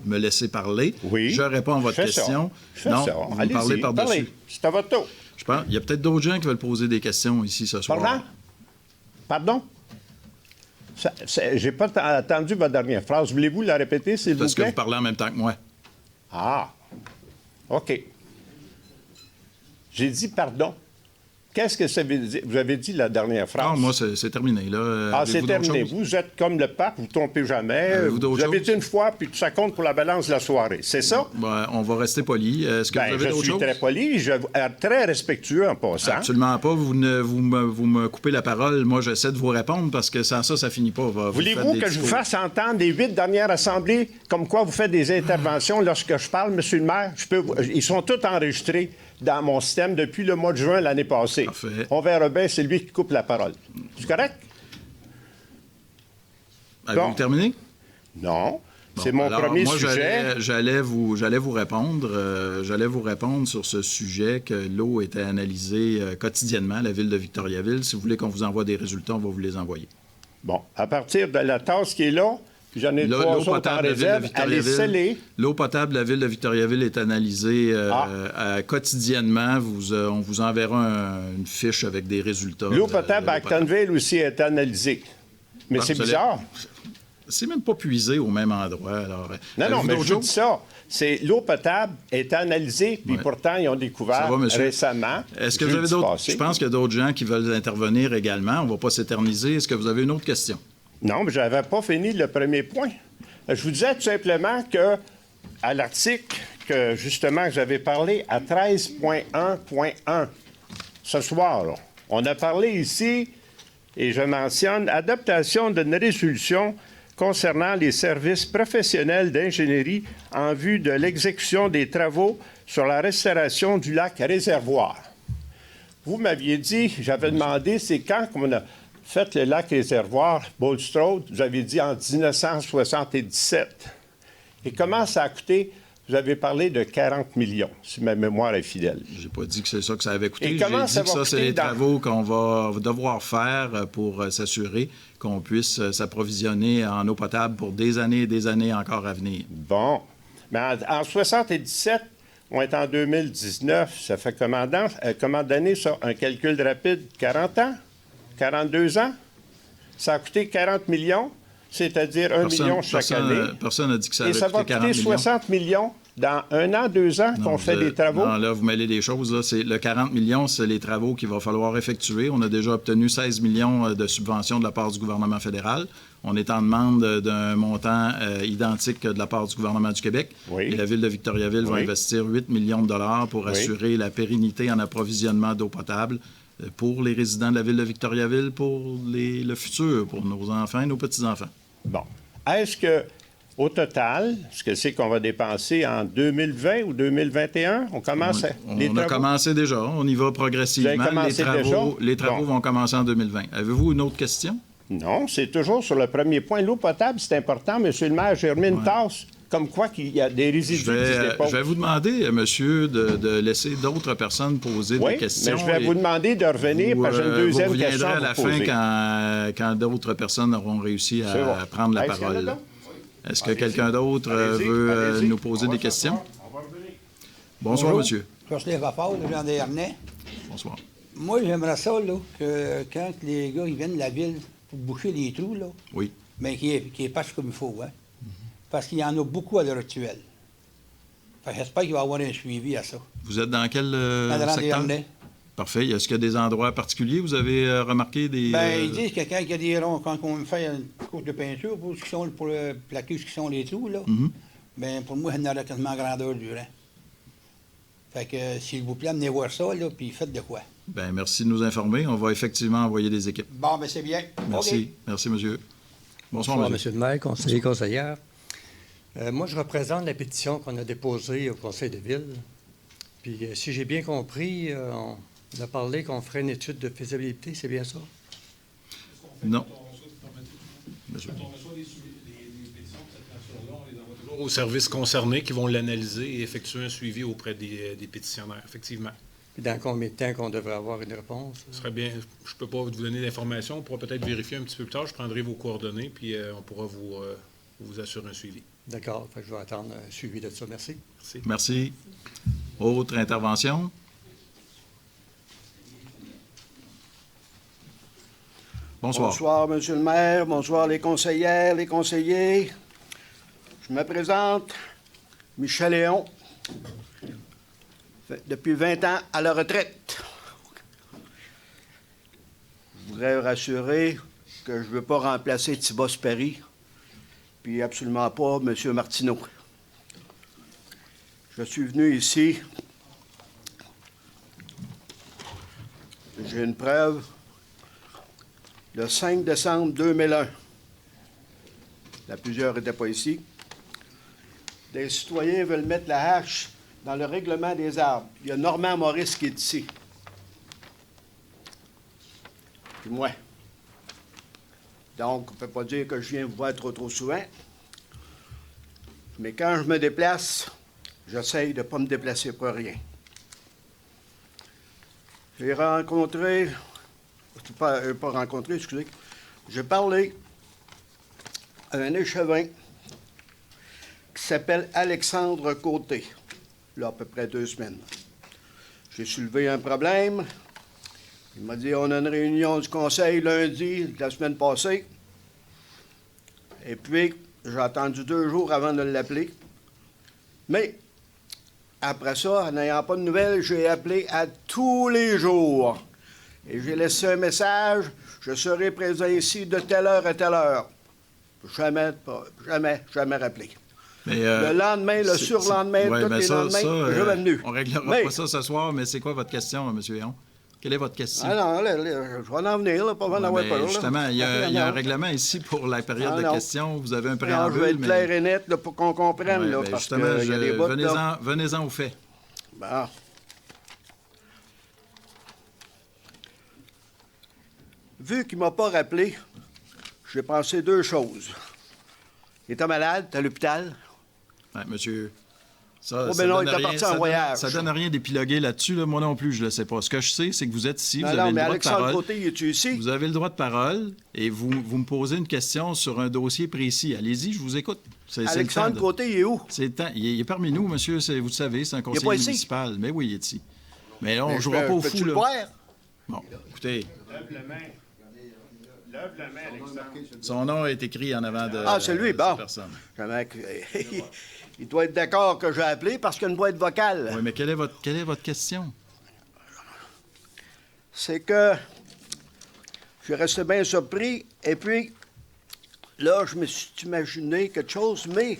me laisser parler. Oui. Je réponds à votre question. Non, vous me parlez par-dessus. C'est à votre tour. Je pense il y a peut-être d'autres gens qui veulent poser des questions ici ce soir. Pardon? J'ai pas entendu votre dernière phrase. Voulez-vous la répéter, s'il vous plaît? Parce que vous parlez en même temps que moi. Ah. OK. J'ai dit pardon. Qu'est-ce que ça veut dire? Vous avez dit la dernière phrase. Non, moi, c'est terminé. Là. C'est terminé. Vous êtes comme le pape, vous ne trompez jamais. Vous avez dit une fois, puis ça compte pour la balance de la soirée. C'est ça? Ben, on va rester poli. Est-ce que vous avez d'autres choses? Je suis très poli, très respectueux en passant. Absolument pas. Vous me coupez la parole. Moi, j'essaie de vous répondre parce que sans ça finit pas. Voulez-vous que je vous fasse entendre les 8 dernières assemblées, comme quoi vous faites des interventions lorsque je parle, M. le maire? Ils sont tous enregistrés dans mon système depuis le mois de juin l'année passée. Parfait. On verra bien, c'est lui qui coupe la parole. C'est correct? Avez-vous terminé? Non. C'est mon premier sujet. J'allais vous répondre. J'allais vous répondre sur ce sujet que l'eau était analysée quotidiennement à la ville de Victoriaville. Si vous voulez qu'on vous envoie des résultats, on va vous les envoyer. Bon, à partir de la tasse qui est là, puis j'en ai 3 autres en réserve, elle est scellée. L'eau potable de la ville de Victoriaville est analysée quotidiennement. On vous enverra une fiche avec des résultats. L'eau potable à Actonville aussi est analysée. Mais c'est bizarre. C'est même pas puisé au même endroit. Alors, non, mais je vous dis ça. L'eau potable est analysée, puis pourtant, ils ont découvert récemment. Est-ce que vous avez d'autres... Je pense qu'il y a d'autres gens qui veulent intervenir également. On ne va pas s'éterniser. Est-ce que vous avez une autre question? Non, mais je n'avais pas fini le premier point. Je vous disais tout simplement que à l'article que, justement, j'avais parlé à 13.1.1 ce soir, là, on a parlé ici, et je mentionne, adoption d'une résolution concernant les services professionnels d'ingénierie en vue de l'exécution des travaux sur la restauration du lac réservoir. Vous m'aviez dit, j'avais demandé, c'est quand qu'on a fait le lac réservoir, Bulstrode, vous avez dit en 1977. Et comment ça a coûté? Vous avez parlé de 40 millions, si ma mémoire est fidèle. J'ai pas dit que c'est ça que ça avait coûté. Et J'ai comment dit ça que va ça, c'est coûter les dans- travaux qu'on va devoir faire pour s'assurer qu'on puisse s'approvisionner en eau potable pour des années et des années encore à venir. Bon. Mais en 77, on est en 2019. Ça fait combien d'années, ça? Un calcul rapide, 40 ans? 42 ans? Ça a coûté 40 millions, c'est-à-dire 1 million chaque année. Personne n'a dit que ça Et avait ça va coûté 40 coûter millions. 60 millions dans 1 an, 2 ans qu'on fait des travaux? Non, là, vous mêlez des choses. Là. Le 40 millions, c'est les travaux qu'il va falloir effectuer. On a déjà obtenu 16 millions de subventions de la part du gouvernement fédéral. On est en demande d'un montant identique de la part du gouvernement du Québec. Oui. Et la Ville de Victoriaville va Oui. investir 8 millions de dollars pour Oui. assurer la pérennité en approvisionnement d'eau potable pour les résidents de la Ville de Victoriaville, pour le futur, pour nos enfants et nos petits-enfants. Bon. Est-ce que, au total, ce que c'est qu'on va dépenser en 2020 ou 2021? On commence les On a travaux? commencé déjà. On y va progressivement. Vous avez commencé Les travaux Bon. vont commencer en 2020. Avez-vous une autre question? Non, c'est toujours sur le premier point. L'eau potable, c'est important. Monsieur le maire, j'ai remis une tasse, comme quoi qu'il y a des résidus qui se déposent. Je vais vous demander, monsieur, de laisser d'autres personnes poser Oui, des questions. mais je vais vous demander de revenir parce que j'ai une deuxième vous reviendrez question à la à vous poser. fin quand d'autres personnes auront réussi C'est bon. à prendre la Est-ce qu'il y en a parole. d'autres? Est-ce que quelqu'un d'autre veut nous poser des questions? Bonsoir, Bonjour. monsieur. Jocelyn Raffard, le Jean Desharnais. Bonsoir. Moi, j'aimerais ça, là, que quand les gars ils viennent de la ville pour boucher les trous, là, Oui. mais qu'ils passent comme il faut, hein? Parce qu'il y en a beaucoup à l'heure actuelle. Fait que j'espère qu'il va y avoir un suivi à ça. Vous êtes dans quel Dans le Jean secteur? Desharnais. Parfait. Est-ce qu'il y a des endroits particuliers? Vous avez remarqué des... Ben, ils disent que quand il y a des ronds, quand on fait une couche de peinture pour plaquer ce qui sont les trous, là, ben, pour moi, il y en aurait quasiment grandeur du rang. Fait que, s'il vous plaît, amenez voir ça, là, puis faites de quoi. Ben, merci de nous informer. On va effectivement envoyer des équipes. Bon, ben, c'est bien. Merci. OK. Merci, monsieur. Bonsoir, Bonsoir, monsieur. monsieur le maire, conseiller, conseillère. Moi, je représente la pétition qu'on a déposée au conseil de ville. Puis, si j'ai bien compris, on a parlé qu'on ferait une étude de faisabilité, c'est bien ça? Non. Monsieur. Aux services concernés qui vont l'analyser et effectuer un suivi auprès des pétitionnaires, effectivement. Puis dans combien de temps qu'on devrait avoir une réponse? Ce serait bien. Je ne peux pas vous donner d'informations. On pourra peut-être vérifier un petit peu plus tard. Je prendrai vos coordonnées, puis on pourra vous assurer un suivi. D'accord. Fait que je vais attendre un suivi de ça. Merci. Merci. Merci. Autre intervention? Bonsoir. Bonsoir, Monsieur le maire. Bonsoir, les conseillères, les conseillers. Je me présente, Michel Léon, depuis 20 ans à la retraite. Je voudrais rassurer que je ne veux pas remplacer Thibaut Perry, puis absolument pas M. Martineau. Je suis venu ici, j'ai une preuve, le 5 décembre 2001. Là, plusieurs n'étaient pas ici. Des citoyens veulent mettre la hache dans le règlement des arbres. Il y a Normand Maurice qui est ici. Puis moi. Donc, on ne peut pas dire que je viens vous voir trop souvent. Mais quand je me déplace, j'essaye de ne pas me déplacer pour rien. J'ai rencontré, pas rencontré, excusez, j'ai parlé à un échevin qui s'appelle Alexandre Côté, là, à peu près 2 semaines. J'ai soulevé un problème. Il m'a dit, on a une réunion du conseil lundi de la semaine passée. Et puis, j'ai attendu 2 jours avant de l'appeler. Mais, après ça, en n'ayant pas de nouvelles, j'ai appelé à tous les jours. Et j'ai laissé un message. je serai présent ici de telle heure à telle heure. Jamais rappelé. Mais, le lendemain, le surlendemain, tous les lendemains, je vais venu. On ne réglera pas ça ce soir, mais c'est quoi votre question, M. Héon? Quelle est votre question? Ah non, je vais en venir, là, pas en avoir peur. Justement, il y a un règlement ici pour la période de questions. Vous avez un préambule. Je vais être clair et net là, pour qu'on comprenne. Là, parce justement, que y a des bouts, venez-en aux faits. Bon. Vu qu'il ne m'a pas rappelé, j'ai pensé deux choses. Il était malade, t'es à l'hôpital. Oui, monsieur. Ça, il est parti en voyage. Ça donne rien d'épiloguer là-dessus. Là. Moi non plus, je ne le sais pas. Ce que je sais, c'est que vous êtes ici, vous avez le droit de parole. Côté, es-tu ici? Vous avez le droit de parole et vous me posez une question sur un dossier précis. Allez-y, je vous écoute. Alexandre Côté, il est où? Il est parmi nous, monsieur. Vous le savez, c'est un conseiller municipal. Mais oui, il est ici. Mais là, on ne jouera pas au fou. Là. Bon, écoutez. Lève la main, Alexandre. Son nom est écrit en avant de c'est lui, bon. Personne. Il doit être d'accord que j'ai appelé parce qu'il y a une boîte vocale. Oui, mais quelle est votre question? C'est que je restais bien surpris et puis là, je me suis imaginé quelque chose, mais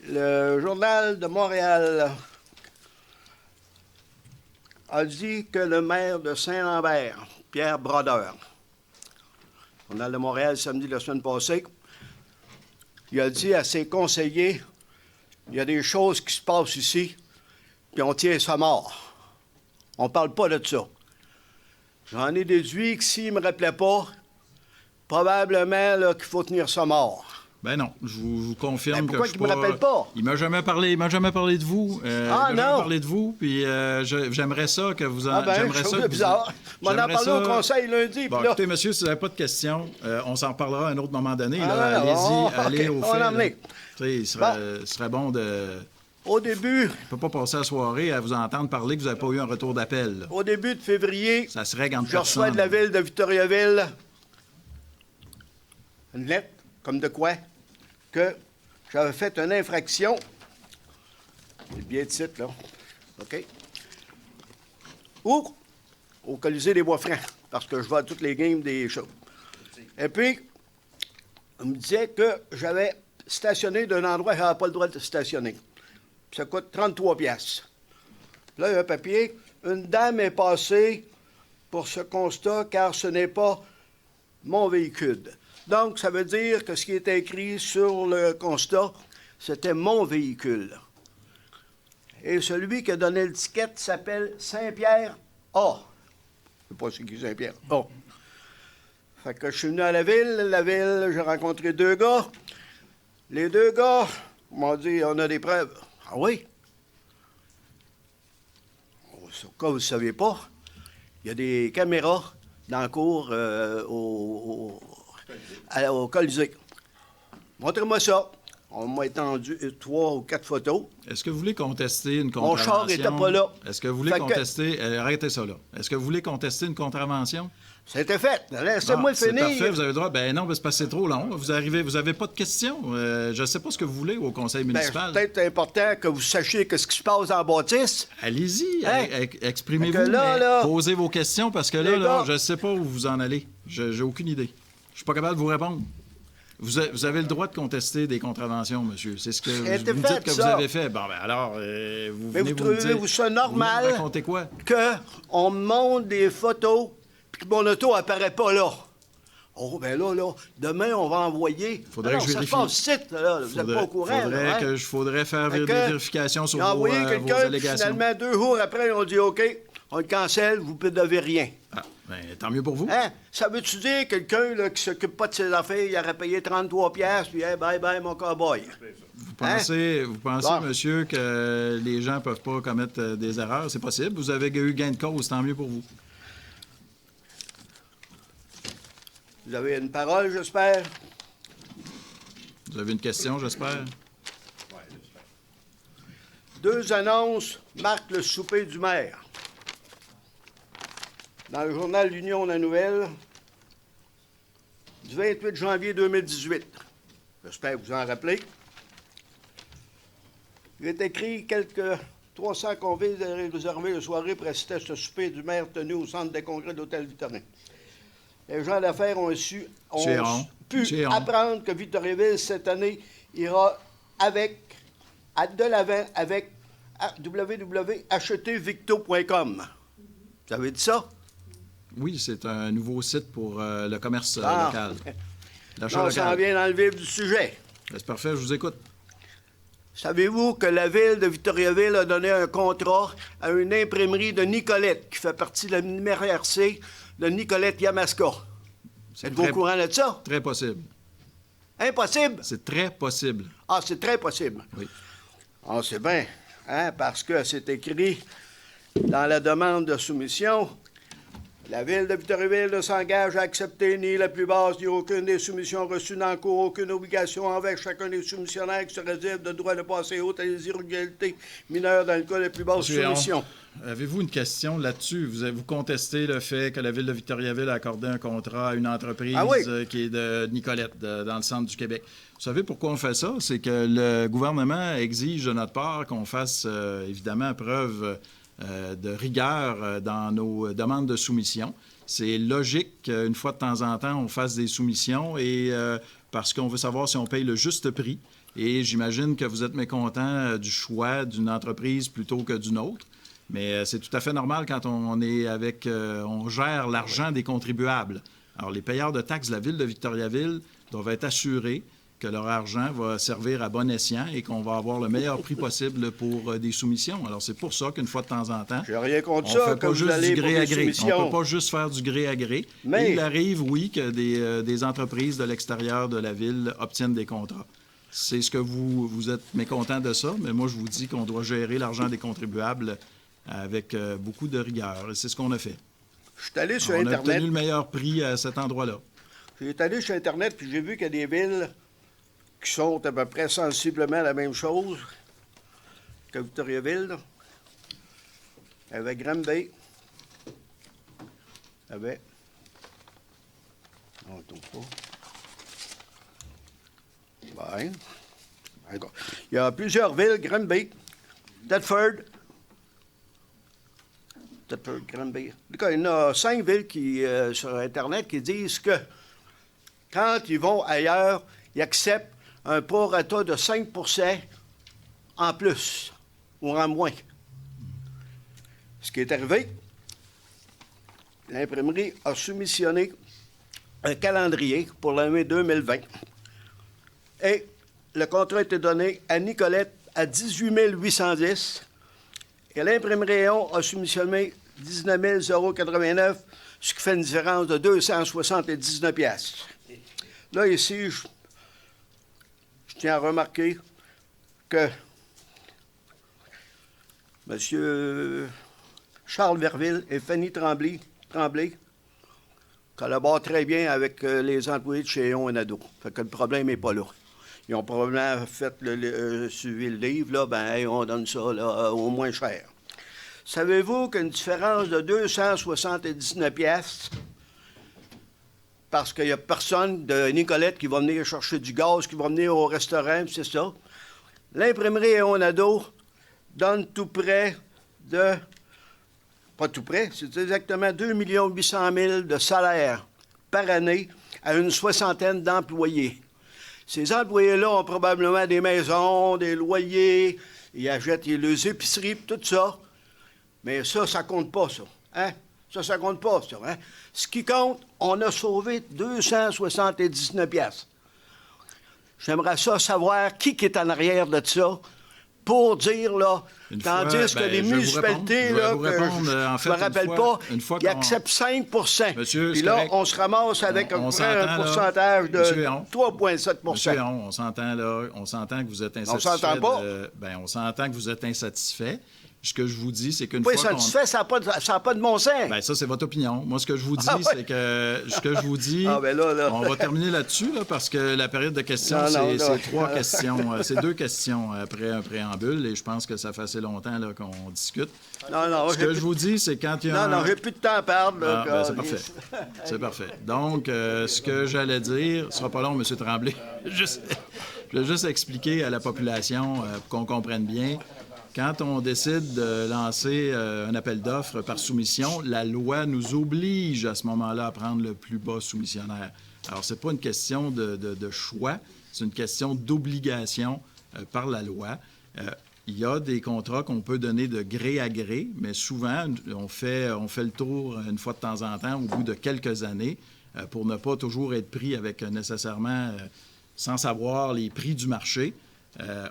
le Journal de Montréal a dit que le maire de Saint-Lambert, Pierre Brodeur, au Journal de Montréal samedi la semaine passée, il a dit à ses conseillers, il y a des choses qui se passent ici, puis on tient ça mort. On parle pas de ça. J'en ai déduit que s'il ne me rappelait pas, probablement qu'il faut tenir ça mort. Ben non, je vous confirme pourquoi que je ne me rappelle pas? Il m'a jamais parlé de vous. Ah il m'a non? jamais parlé de vous, puis j'aimerais ça que vous en... Ah ben, c'est bizarre. On en a parlé au conseil lundi. Bon, là... écoutez, monsieur, si vous n'avez pas de questions, on s'en reparlera à un autre moment donné. Allez au fait. Il serait bon de... Au début... On ne peut pas passer la soirée à vous entendre parler que vous n'avez pas eu un retour d'appel. Au début de février, ça se règle entre je reçois de la ville de Victoriaville une lettre, comme de quoi, que j'avais fait une infraction. C'est bien le titre, là. OK? Ou au Colisée des Bois-Francs, parce que je vais à toutes les games des shows. Et puis, on me disait que j'avais stationné d'un endroit où je n'avais pas le droit de stationner. Puis ça coûte 33 piastres. Là, il y a un papier. Une dame est passée pour ce constat, car ce n'est pas mon véhicule. Donc, ça veut dire que ce qui était écrit sur le constat, c'était mon véhicule. Et celui qui a donné l'étiquette s'appelle Saint-Pierre A. Je ne sais pas c'est qui Saint-Pierre A. Fait que je suis venu à la ville, j'ai rencontré deux gars. Les deux gars m'ont dit, on a des preuves. Ah oui? Au cas où vous ne savez pas, il y a des caméras dans la cour au Colisée. Montrez-moi ça. On m'a étendu 3 ou 4 photos. Est-ce que vous voulez contester une contravention? Mon char n'était pas là. Est-ce que vous voulez contester... Arrêtez ça, là. Est-ce que vous voulez contester une contravention? C'était fait. Laissez-moi finir. C'est parfait, vous avez le droit. Ben non, c'est parce que c'est trop long. Vous n'avez pas de questions. Je ne sais pas ce que vous voulez au conseil municipal. C'est peut-être important que vous sachiez ce qui se passe en bâtisse. Allez-y, exprimez-vous, posez vos questions, parce que là, je ne sais pas où vous en allez. J'ai aucune idée. Je ne suis pas capable de vous répondre. Vous avez le droit de contester des contraventions, monsieur. C'est ce que vous me dites que vous avez fait. Bon, ben alors, vous trouvez-vous ça normal? Vous racontez quoi? Qu'on me montre des photos puis que mon auto apparaît pas là. Oh, ben là, demain, on va envoyer... Faudrait que je vérifie. Ça se passe site, là. Vous n'êtes pas au courant. Faudrait faire des vérifications sur vos allégations. Envoyer quelqu'un, finalement, 2 jours après, on dit, OK, on le cancelle, vous ne devez rien. Ah, ben, tant mieux pour vous. Hein? Ça veut-tu dire quelqu'un qui ne s'occupe pas de ses affaires, il aurait payé 33 piastres, puis hey, bye, mon cowboy? Vous pensez, monsieur, que les gens ne peuvent pas commettre des erreurs? C'est possible. Vous avez eu gain de cause, tant mieux pour vous. Vous avez une parole, j'espère? Vous avez une question, j'espère? Oui, j'espère. 2 annonces marquent le souper du maire. Dans le journal L'Union de la Nouvelle, du 28 janvier 2018. J'espère que vous en rappelez. Il est écrit quelques 300 convives réservés de soirée pour assister à ce souper du maire tenu au centre des congrès de l'Hôtel Victorin. les gens d'affaires ont pu apprendre que Victoriaville, cette année, ira de l'avant avec www.achetervicto.com. Vous avez dit ça? Oui, c'est un nouveau site pour le commerce local. On s'en vient dans le vif du sujet. C'est parfait, je vous écoute. Savez-vous que la ville de Victoriaville a donné un contrat à une imprimerie de Nicolette, qui fait partie de la MRC de Nicolette Yamaska? Êtes-vous au courant de ça? Très possible. Impossible? C'est très possible. Ah, c'est très possible. Oui. Ah, c'est bien, hein, parce que c'est écrit dans la demande de soumission. La Ville de Victoriaville ne s'engage à accepter ni la plus basse ni aucune des soumissions reçues dans le cours, aucune obligation envers chacun des soumissionnaires qui se réserve de droit de passer outre à des irrégularités mineures dans le cas des plus basses soumissions. Avez-vous une question là-dessus? Vous contestez le fait que la Ville de Victoriaville a accordé un contrat à une entreprise qui est de Nicolette, dans le centre du Québec. Vous savez pourquoi on fait ça? C'est que le gouvernement exige de notre part qu'on fasse, évidemment, preuve de rigueur dans nos demandes de soumission. C'est logique qu'une fois de temps en temps, on fasse des soumissions et parce qu'on veut savoir si on paye le juste prix. Et j'imagine que vous êtes mécontent du choix d'une entreprise plutôt que d'une autre. Mais c'est tout à fait normal quand on est on gère l'argent des contribuables. Alors, les payeurs de taxes de la Ville de Victoriaville doivent être assurés que leur argent va servir à bon escient et qu'on va avoir le meilleur prix possible pour des soumissions. Alors, c'est pour ça qu'une fois de temps en temps, j'ai rien contre on ça, ne fait pas juste du gré à gré. On ne peut pas juste faire du gré à gré. Mais il arrive, oui, que des entreprises de l'extérieur de la Ville obtiennent des contrats. C'est ce que vous êtes mécontent de ça, mais moi, je vous dis qu'on doit gérer l'argent des contribuables avec beaucoup de rigueur. Et c'est ce qu'on a fait. Je suis allé sur Internet. On a obtenu le meilleur prix à cet endroit-là. J'ai allé sur Internet puis j'ai vu qu'il y a des villes qui sont à peu près sensiblement la même chose que Victoriaville. Il y avait Granby. Il y avait... On ne trouve pas. Ben. Il y a plusieurs villes, Granby, Thetford, Granby. En tout cas, il y en a 5 villes sur Internet qui disent que quand ils vont ailleurs, ils acceptent un prorata de 5 % en plus ou en moins. Ce qui est arrivé, l'imprimerie a soumissionné un calendrier pour l'année 2020 et le contrat a été donné à Nicolette à 18 810 et l'imprimerie Rayon a soumissionné 19 089, ce qui fait une différence de 279 piastres. Là, ici, je tiens à remarquer que M. Charles Verville et Fanny Tremblay collaborent très bien avec les employés de chez Rayon et Nadeau. Fait que le problème n'est pas là. Ils ont probablement suivi le livre, là, ben, hey, on donne ça là, au moins cher. Savez-vous qu'une différence de 279 piastres, parce qu'il n'y a personne de Nicolette qui va venir chercher du gaz, qui va venir au restaurant, c'est ça. L'imprimerie Eonado donne tout près de... Pas tout près, c'est exactement 2 800 000 de salaire par année à une soixantaine d'employés. Ces employés-là ont probablement des maisons, des loyers, ils achètent les épiceries, tout ça. Mais ça compte pas, ça. Hein? Ça compte pas, ça. Hein? Ce qui compte, on a sauvé 279 piastres. J'aimerais ça savoir qui est en arrière de ça pour dire, là, tandis que les municipalités, là, que je ne me rappelle pas, ils acceptent 5 %. Puis là, on se ramasse avec un pourcentage de 3,7 %. Monsieur, on s'entend, là, on s'entend que vous êtes insatisfait. On s'entend pas? On s'entend que vous êtes insatisfait. Ce que je vous dis, c'est qu'une fois qu'on... satisfait, ça n'a pas de bon sens. Bien, ça, c'est votre opinion. Moi, ce que je vous dis, c'est que... Ce que je vous dis... On va terminer là-dessus, là, parce que la période de questions, c'est 3 questions. C'est 2 questions après un préambule, et je pense que ça fait assez longtemps là, qu'on discute. Ce que je vous dis, c'est quand il y a... Non, j'ai plus de temps à perdre. C'est parfait. C'est parfait. Donc, ce que j'allais dire, ce sera pas long, M. Tremblay. Je vais juste expliquer à la population, pour qu'on comprenne bien. Quand on décide de lancer un appel d'offres par soumission, la loi nous oblige à ce moment-là à prendre le plus bas soumissionnaire. Alors, ce n'est pas une question de choix, c'est une question d'obligation par la loi. Il y a des contrats qu'on peut donner de gré à gré, mais souvent, on fait le tour une fois de temps en temps, au bout de quelques années, pour ne pas toujours être pris avec nécessairement, sans savoir les prix du marché.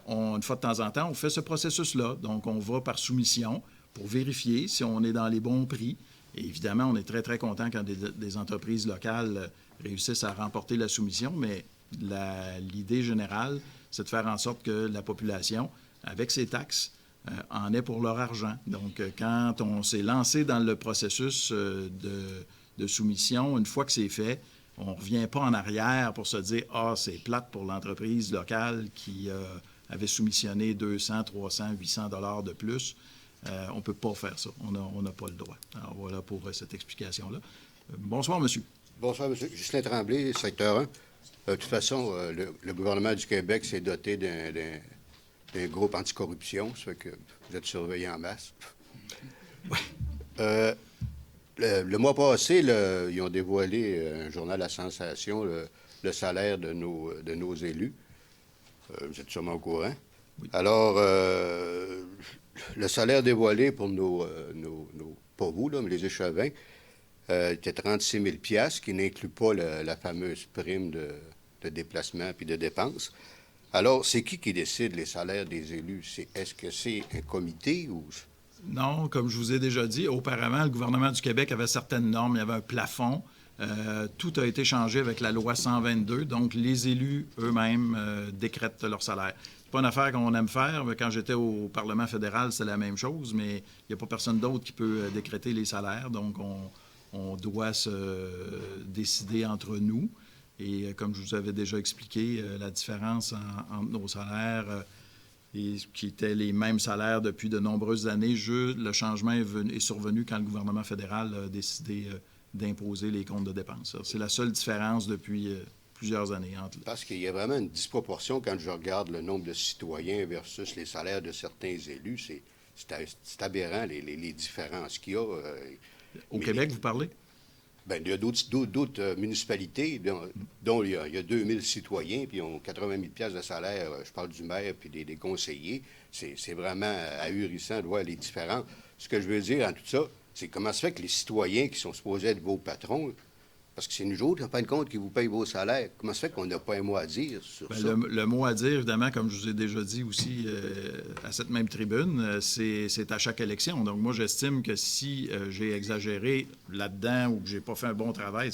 Une fois de temps en temps, on fait ce processus-là. Donc, on va par soumission pour vérifier si on est dans les bons prix. Et évidemment, on est très, très content quand des entreprises locales réussissent à remporter la soumission, mais l'idée générale, c'est de faire en sorte que la population, avec ses taxes, en ait pour leur argent. Donc, quand on s'est lancé dans le processus de soumission, une fois que c'est fait, on ne revient pas en arrière pour se dire « Ah, c'est plate pour l'entreprise locale qui avait soumissionné 200, 300, 800 $ de plus. » On ne peut pas faire ça. On n'a pas le droit. Alors, voilà pour cette explication-là. Bonsoir, monsieur. Bonsoir, monsieur. Justin Tremblay, secteur 1. De toute façon, le gouvernement du Québec s'est doté d'un groupe anticorruption, ça fait que vous êtes surveillés en masse. Le mois passé, ils ont dévoilé un journal à sensation, le salaire de nos élus. Vous êtes sûrement au courant. Oui. Alors, le salaire dévoilé pour pas vous, là, mais les échevins, était 36 000 $, qui n'inclut pas la fameuse prime de déplacement puis de dépenses. Alors, c'est qui décide les salaires des élus? Est-ce que c'est un comité ou... Non, comme je vous ai déjà dit, auparavant, le gouvernement du Québec avait certaines normes, il y avait un plafond. Tout a été changé avec la loi 122, donc les élus eux-mêmes décrètent leur salaire. C'est pas une affaire qu'on aime faire, mais quand j'étais au Parlement fédéral, c'est la même chose, mais il n'y a pas personne d'autre qui peut décréter les salaires, donc on doit se décider entre nous. Et comme je vous avais déjà expliqué, la différence entre nos salaires... qui étaient les mêmes salaires depuis de nombreuses années. Le changement est survenu quand le gouvernement fédéral a décidé d'imposer les comptes de dépenses. C'est la seule différence depuis plusieurs années. Parce qu'il y a vraiment une disproportion quand je regarde le nombre de citoyens versus les salaires de certains élus. C'est aberrant, les différences qu'il y a. Au Québec, vous parlez? Bien, il y a d'autres municipalités dont il y a 2000 citoyens, puis ils ont 80 000 $ de salaire. Je parle du maire puis des conseillers. C'est vraiment ahurissant de voir les différences. Ce que je veux dire en tout ça, c'est comment se fait que les citoyens qui sont supposés être vos patrons, parce que c'est nous autres, en fin de compte, qui vous payent vos salaires, comment se fait qu'on n'a pas un mot à dire sur ça? Le mot à dire, évidemment, comme je vous ai déjà dit aussi à cette même tribune, c'est à chaque élection. Donc, moi, j'estime que si j'ai exagéré là-dedans ou que j'ai pas fait un bon travail,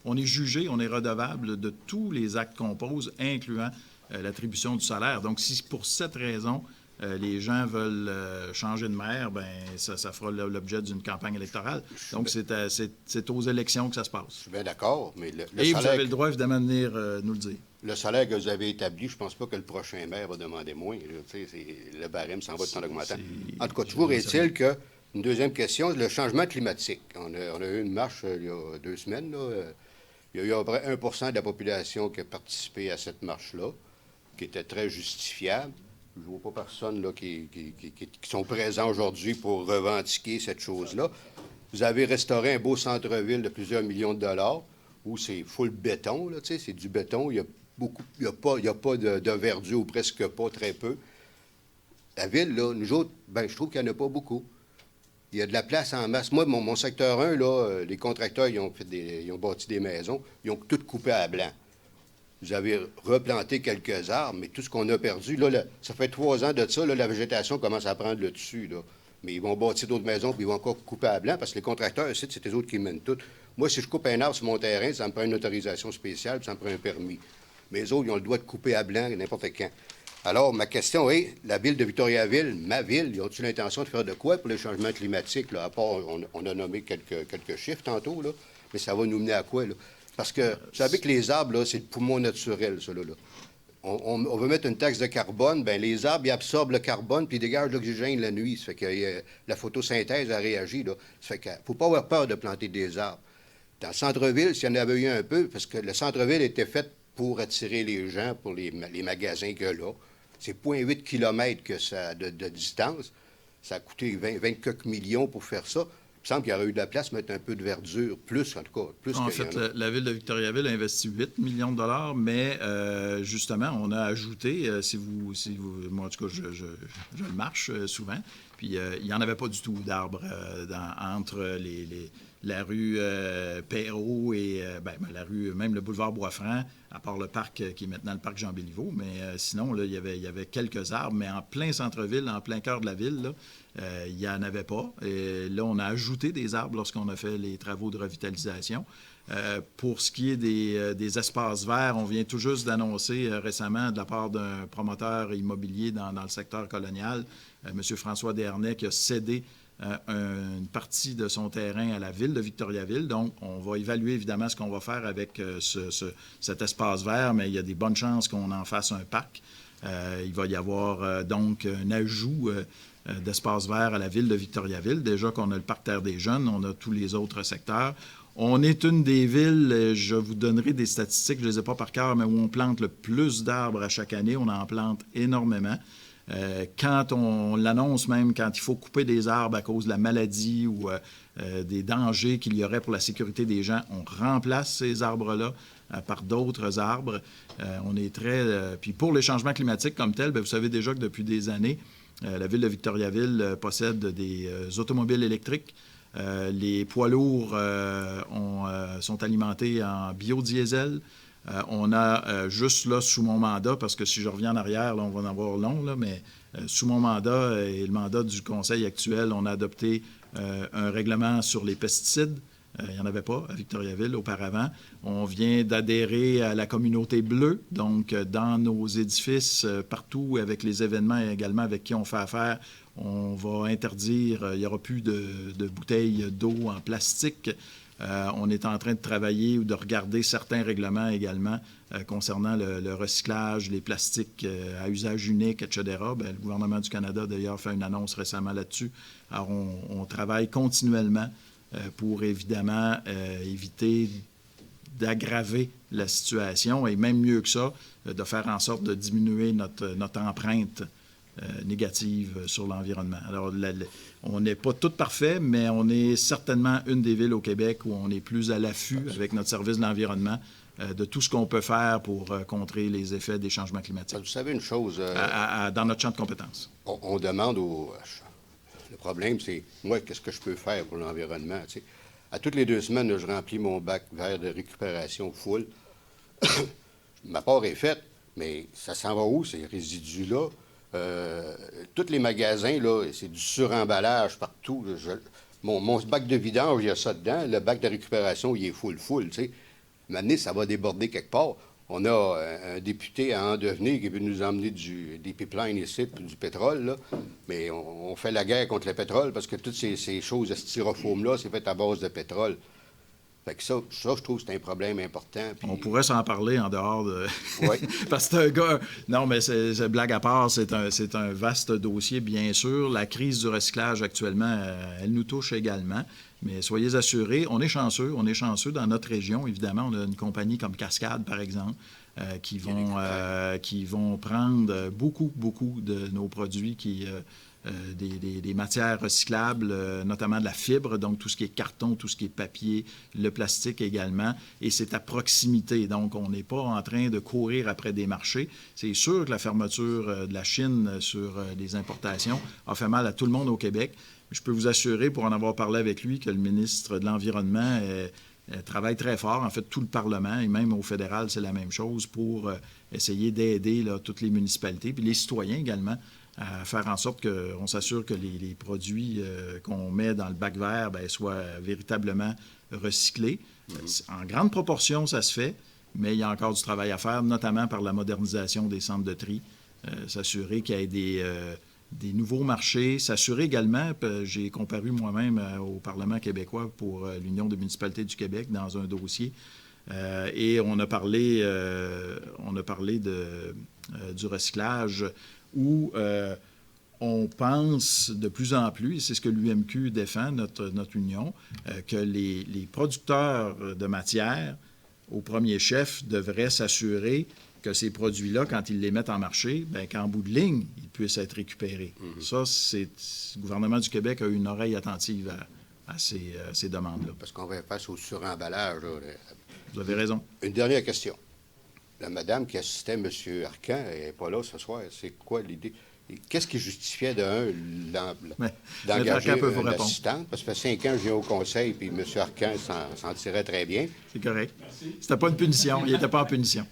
on est jugé, on est redevable de tous les actes qu'on pose, incluant l'attribution du salaire. Donc, si pour cette raison, les gens veulent changer de maire, bien, ça fera l'objet d'une campagne électorale. Donc, c'est aux élections que ça se passe. Je suis bien d'accord, mais Et vous avez le droit, évidemment, de venir nous le dire. Le salaire que vous avez établi, je ne pense pas que le prochain maire va demander moins. Le barème s'en va de temps augmentant. En tout cas, toujours est-il que, une deuxième question, le changement climatique. On a eu une marche il y a 2 semaines. Là. Il y a eu à peu près 1 % de la population qui a participé à cette marche-là, qui était très justifiable. Je ne vois pas personne là, qui sont présents aujourd'hui pour revendiquer cette chose-là. Vous avez restauré un beau centre-ville de plusieurs millions de dollars où c'est full béton, là, c'est du béton. Il n'y a pas de verdure ou presque pas, très peu. La ville, là, nous autres, ben, je trouve qu'il n'y en a pas beaucoup. Il y a de la place en masse. Moi, mon secteur 1, là, les contracteurs, ils ont bâti des maisons, ils ont tout coupé à blanc. Vous avez replanté quelques arbres, mais tout ce qu'on a perdu, là, ça fait 3 ans de ça, là, la végétation commence à prendre le dessus. Là. Mais ils vont bâtir d'autres maisons, puis ils vont encore couper à blanc, parce que les contracteurs, c'est eux autres qui mènent tout. Moi, si je coupe un arbre sur mon terrain, ça me prend une autorisation spéciale, puis ça me prend un permis. Mais les autres, ils ont le droit de couper à blanc n'importe quand. Alors, ma question est, la ville de Victoriaville, ma ville, ils ont-ils l'intention de faire de quoi pour le changement climatique? Là? À part, on a nommé quelques chiffres tantôt, là, mais ça va nous mener à quoi, là? Parce que, vous savez que les arbres, là, c'est le poumon naturel, ça, là. On veut mettre une taxe de carbone, bien, les arbres, ils absorbent le carbone puis ils dégagent l'oxygène la nuit. Ça fait que la photosynthèse a réagi, là. Ça fait qu'il ne faut pas avoir peur de planter des arbres. Dans le centre-ville, s'il y en avait eu un peu, parce que le centre-ville était fait pour attirer les gens, pour les magasins qu'il y a là. c'est 0,8 km que ça, de distance. Ça a coûté 20 quelques millions pour faire ça. Il me semble qu'il y aurait eu de la place pour mettre un peu de verdure, plus en tout cas. Plus en fait, la ville de Victoriaville a investi 8 millions de dollars, mais justement, on a ajouté, moi en tout cas, je le marche souvent, puis il n'y en avait pas du tout d'arbres entre la rue Perrault et la rue, même le boulevard Boisfranc, à part le parc qui est maintenant le parc Jean-Béliveau, mais sinon, là, il y avait quelques arbres, mais en plein centre-ville, en plein cœur de la ville, là, il n'y en avait pas. Et là, on a ajouté des arbres lorsqu'on a fait les travaux de revitalisation. Pour ce qui est des espaces verts, on vient tout juste d'annoncer récemment de la part d'un promoteur immobilier dans le secteur colonial, M. François Desharnais, qui a cédé une partie de son terrain à la ville de Victoriaville. Donc, on va évaluer évidemment ce qu'on va faire avec cet espace vert, mais il y a des bonnes chances qu'on en fasse un parc. Il va y avoir donc un ajout d'espace vert à la ville de Victoriaville. Déjà qu'on a le parc Terre des Jeunes, on a tous les autres secteurs. On est une des villes, je vous donnerai des statistiques, je ne les ai pas par cœur, mais où on plante le plus d'arbres à chaque année. On en plante énormément. Quand on l'annonce même, quand il faut couper des arbres à cause de la maladie ou des dangers qu'il y aurait pour la sécurité des gens, on remplace ces arbres-là par d'autres arbres. On est très... puis pour les changements climatiques comme tels, vous savez déjà que depuis des années, la ville de Victoriaville possède des automobiles électriques. Les poids lourds sont alimentés en biodiesel. On a juste là, sous mon mandat, parce que si je reviens en arrière, là, on va en avoir long, là, mais sous mon mandat et le mandat du conseil actuel, on a adopté un règlement sur les pesticides. Il n'y en avait pas à Victoriaville auparavant. On vient d'adhérer à la communauté bleue, donc dans nos édifices, partout avec les événements et également avec qui on fait affaire, on va interdire, il n'y aura plus de bouteilles d'eau en plastique. On est en train de travailler ou de regarder certains règlements également concernant le recyclage, les plastiques à usage unique, etc. Le gouvernement du Canada, d'ailleurs, fait une annonce récemment là-dessus. Alors, on travaille continuellement pour, évidemment, éviter d'aggraver la situation et même mieux que ça, de faire en sorte de diminuer notre empreinte négative sur l'environnement. Alors, on n'est pas tout parfait, mais on est certainement une des villes au Québec où on est plus à l'affût avec notre service de l'environnement de tout ce qu'on peut faire pour contrer les effets des changements climatiques. Vous savez une chose... dans notre champ de compétences. On demande Le problème, c'est, moi, qu'est-ce que je peux faire pour l'environnement? Tu sais? À toutes les 2 semaines, là, je remplis mon bac vert de récupération full. Ma part est faite, mais ça s'en va où, ces résidus-là? Tous les magasins, là, c'est du suremballage partout. Mon bac de vidange, il y a ça dedans. Le bac de récupération, il est full, tu sais. Maintenant, ça va déborder quelque part. On a un député à en devenir qui veut nous emmener des pipelines ici, puis du pétrole, là. Mais on fait la guerre contre le pétrole parce que toutes ces choses de styrofoam-là, c'est fait à base de pétrole. Fait que ça, je trouve que c'est un problème important. Puis... On pourrait s'en parler en dehors de... Oui. Parce que c'est un gars... Non, mais c'est blague à part, c'est un vaste dossier, bien sûr. La crise du recyclage actuellement, elle nous touche également. Mais soyez assurés, on est chanceux dans notre région. Évidemment, on a une compagnie comme Cascade, par exemple, qui vont prendre beaucoup de nos produits des matières recyclables, notamment de la fibre, donc tout ce qui est carton, tout ce qui est papier, le plastique également, et c'est à proximité. Donc, on n'est pas en train de courir après des marchés. C'est sûr que la fermeture de la Chine sur les importations a fait mal à tout le monde au Québec. Je peux vous assurer, pour en avoir parlé avec lui, que le ministre de l'Environnement travaille très fort. En fait, tout le Parlement, et même au fédéral, c'est la même chose, pour essayer d'aider toutes les municipalités, puis les citoyens également, à faire en sorte qu'on s'assure que les produits qu'on met dans le bac vert soient véritablement recyclés. En grande proportion, ça se fait, mais il y a encore du travail à faire, notamment par la modernisation des centres de tri, s'assurer qu'il y ait des nouveaux marchés, s'assurer également, j'ai comparu moi-même au Parlement québécois pour l'Union des municipalités du Québec dans un dossier, et on a parlé du recyclage où on pense de plus en plus, et c'est ce que l'UMQ défend, notre union, que les producteurs de matière, au premier chef, devraient s'assurer que ces produits-là, quand ils les mettent en marché, bien, qu'en bout de ligne, ils puissent être récupérés. Ça, le gouvernement du Québec a une oreille attentive à ces demandes-là. Parce qu'on va face au suremballage. Là. Vous avez raison. Une dernière question. La madame qui assistait M. Arcan, elle n'est pas là ce soir. C'est quoi l'idée? Qu'est-ce qui justifiait d'engager une assistante? Parce que ça fait 5 ans que je viens au conseil, puis M. Arcan s'en tirait très bien. C'est correct. C'était pas une punition. Il n'était pas en punition.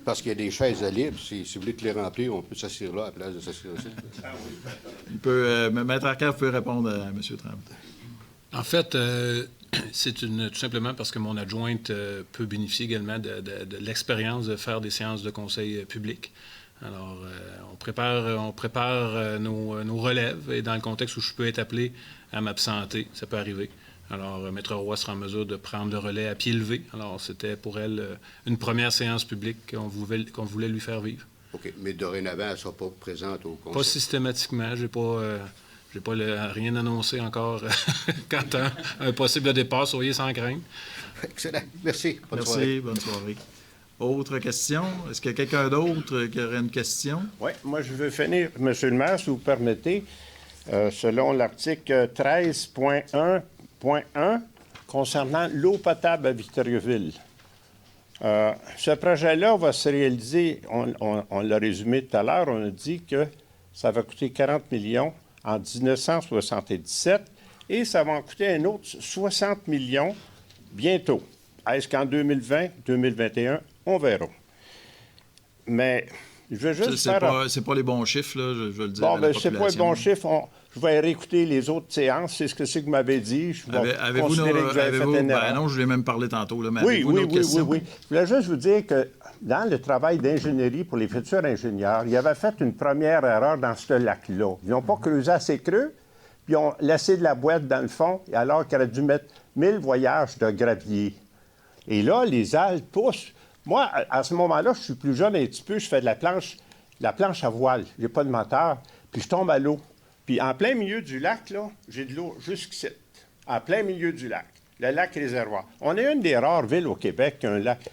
Parce qu'il y a des chaises libres. Si vous voulez te les remplir, on peut s'asseoir là à la place de s'asseoir aussi. Maître Arcan peut répondre à M. Tremblay. En fait, c'est tout simplement parce que mon adjointe peut bénéficier également de l'expérience de faire des séances de conseil public. Alors, on prépare nos relèves et dans le contexte où je peux être appelé à m'absenter, ça peut arriver. Alors, Maître Roy sera en mesure de prendre le relais à pied levé. Alors, c'était pour elle une première séance publique qu'on voulait lui faire vivre. OK, mais dorénavant, elle ne sera pas présente au conseil? Pas systématiquement. J'ai pas rien annoncé encore quant à un possible départ, soyez sans crainte. Excellent. Merci. Bonne soirée. Autre question? Est-ce qu'il y a quelqu'un d'autre qui aurait une question? Oui, moi je veux finir, M. le maire, si vous permettez, selon l'article 13.1.1 concernant l'eau potable à Victoriaville. Ce projet-là va se réaliser, on l'a résumé tout à l'heure, on a dit que ça va coûter 40 millions en 1977 et ça va en coûter un autre 60 millions bientôt. Est-ce qu'en 2020, 2021, on verra. Mais je veux juste c'est pas les bons chiffres, là, je veux le dire. Bon, bien, c'est pas les bons chiffres. Je vais réécouter les autres séances. C'est ce que vous m'avez dit. Je vais considérer que vous avez fait une erreur. Non, je voulais même parler tantôt. Là, mais oui. Je voulais juste vous dire que dans le travail d'ingénierie pour les futurs ingénieurs, ils avaient fait une première erreur dans ce lac-là. Ils n'ont pas creusé assez creux, puis ils ont laissé de la boîte dans le fond, alors qu'ils auraient dû mettre 1000 voyages de gravier. Et là, les algues poussent. Moi, à ce moment-là, je suis plus jeune un petit peu, je fais de la planche à voile. Je n'ai pas de moteur, puis je tombe à l'eau. Puis en plein milieu du lac, là, j'ai de l'eau jusqu'ici, en plein milieu du lac, le lac réservoir. On est une des rares villes au Québec qui a un lac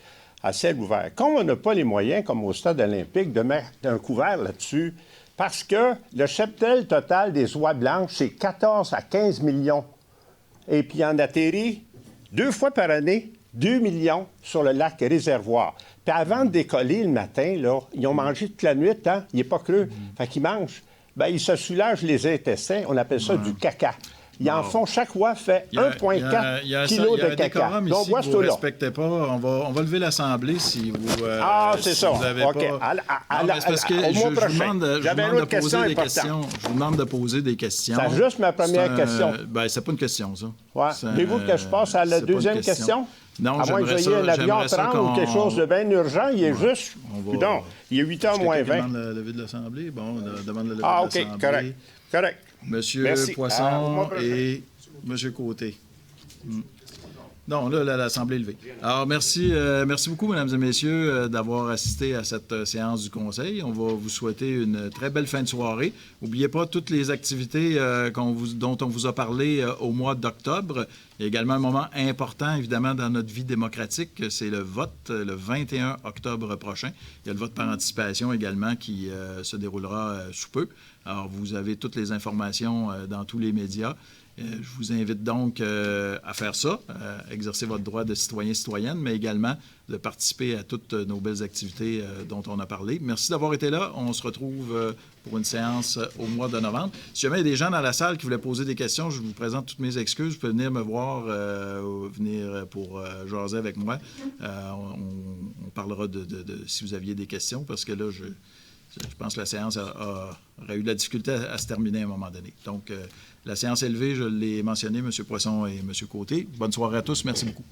à ciel ouvert. Comme on n'a pas les moyens, comme au stade olympique, de mettre un couvert là-dessus, parce que le cheptel total des oies blanches, c'est 14 à 15 millions. Et puis en atterrit 2 fois par année, 2 millions sur le lac réservoir. Puis avant de décoller le matin, là, ils ont mangé toute la nuit, hein? Il n'est pas creux. Fait qu'ils mangent. Bien, ils se soulagent les intestins. On appelle ça du caca. Ils en font, chaque oie fait 1,4 kg de caca. Donc, vous ne respectez pas. On va lever l'Assemblée si vous... c'est ça. Vous avez OK. Pas... c'est parce que je vous demande de poser des questions. C'est juste ma première question. Bien, c'est pas une question, ça. Ouais. Voulez-vous que je passe à la deuxième question? Non, à moins que vous ayez un avion à prendre ou quelque chose de bien urgent, il est juste... Non, il est 8h moins 20. Demande la levée de l'Assemblée? Bon, on demande la levée de l'Assemblée. OK, correct. Monsieur Poisson et Monsieur Côté. Non, là, l'Assemblée est levée. Alors, merci beaucoup, mesdames et messieurs, d'avoir assisté à cette séance du Conseil. On va vous souhaiter une très belle fin de soirée. N'oubliez pas toutes les activités dont on vous a parlé au mois d'octobre. Il y a également un moment important, évidemment, dans notre vie démocratique, c'est le vote, le 21 octobre prochain. Il y a le vote par anticipation également qui se déroulera sous peu. Alors, vous avez toutes les informations dans tous les médias. Je vous invite donc à faire ça, exercer votre droit de citoyen-citoyenne, mais également de participer à toutes nos belles activités dont on a parlé. Merci d'avoir été là. On se retrouve pour une séance au mois de novembre. Si jamais il y a des gens dans la salle qui voulaient poser des questions, je vous présente toutes mes excuses. Vous pouvez venir me voir, venir pour jaser avec moi. On parlera de si vous aviez des questions, parce que là, je pense que la séance aurait eu de la difficulté à se terminer à un moment donné. Donc, la séance est levée, je l'ai mentionné, M. Poisson et M. Côté. Bonne soirée à tous. Merci beaucoup.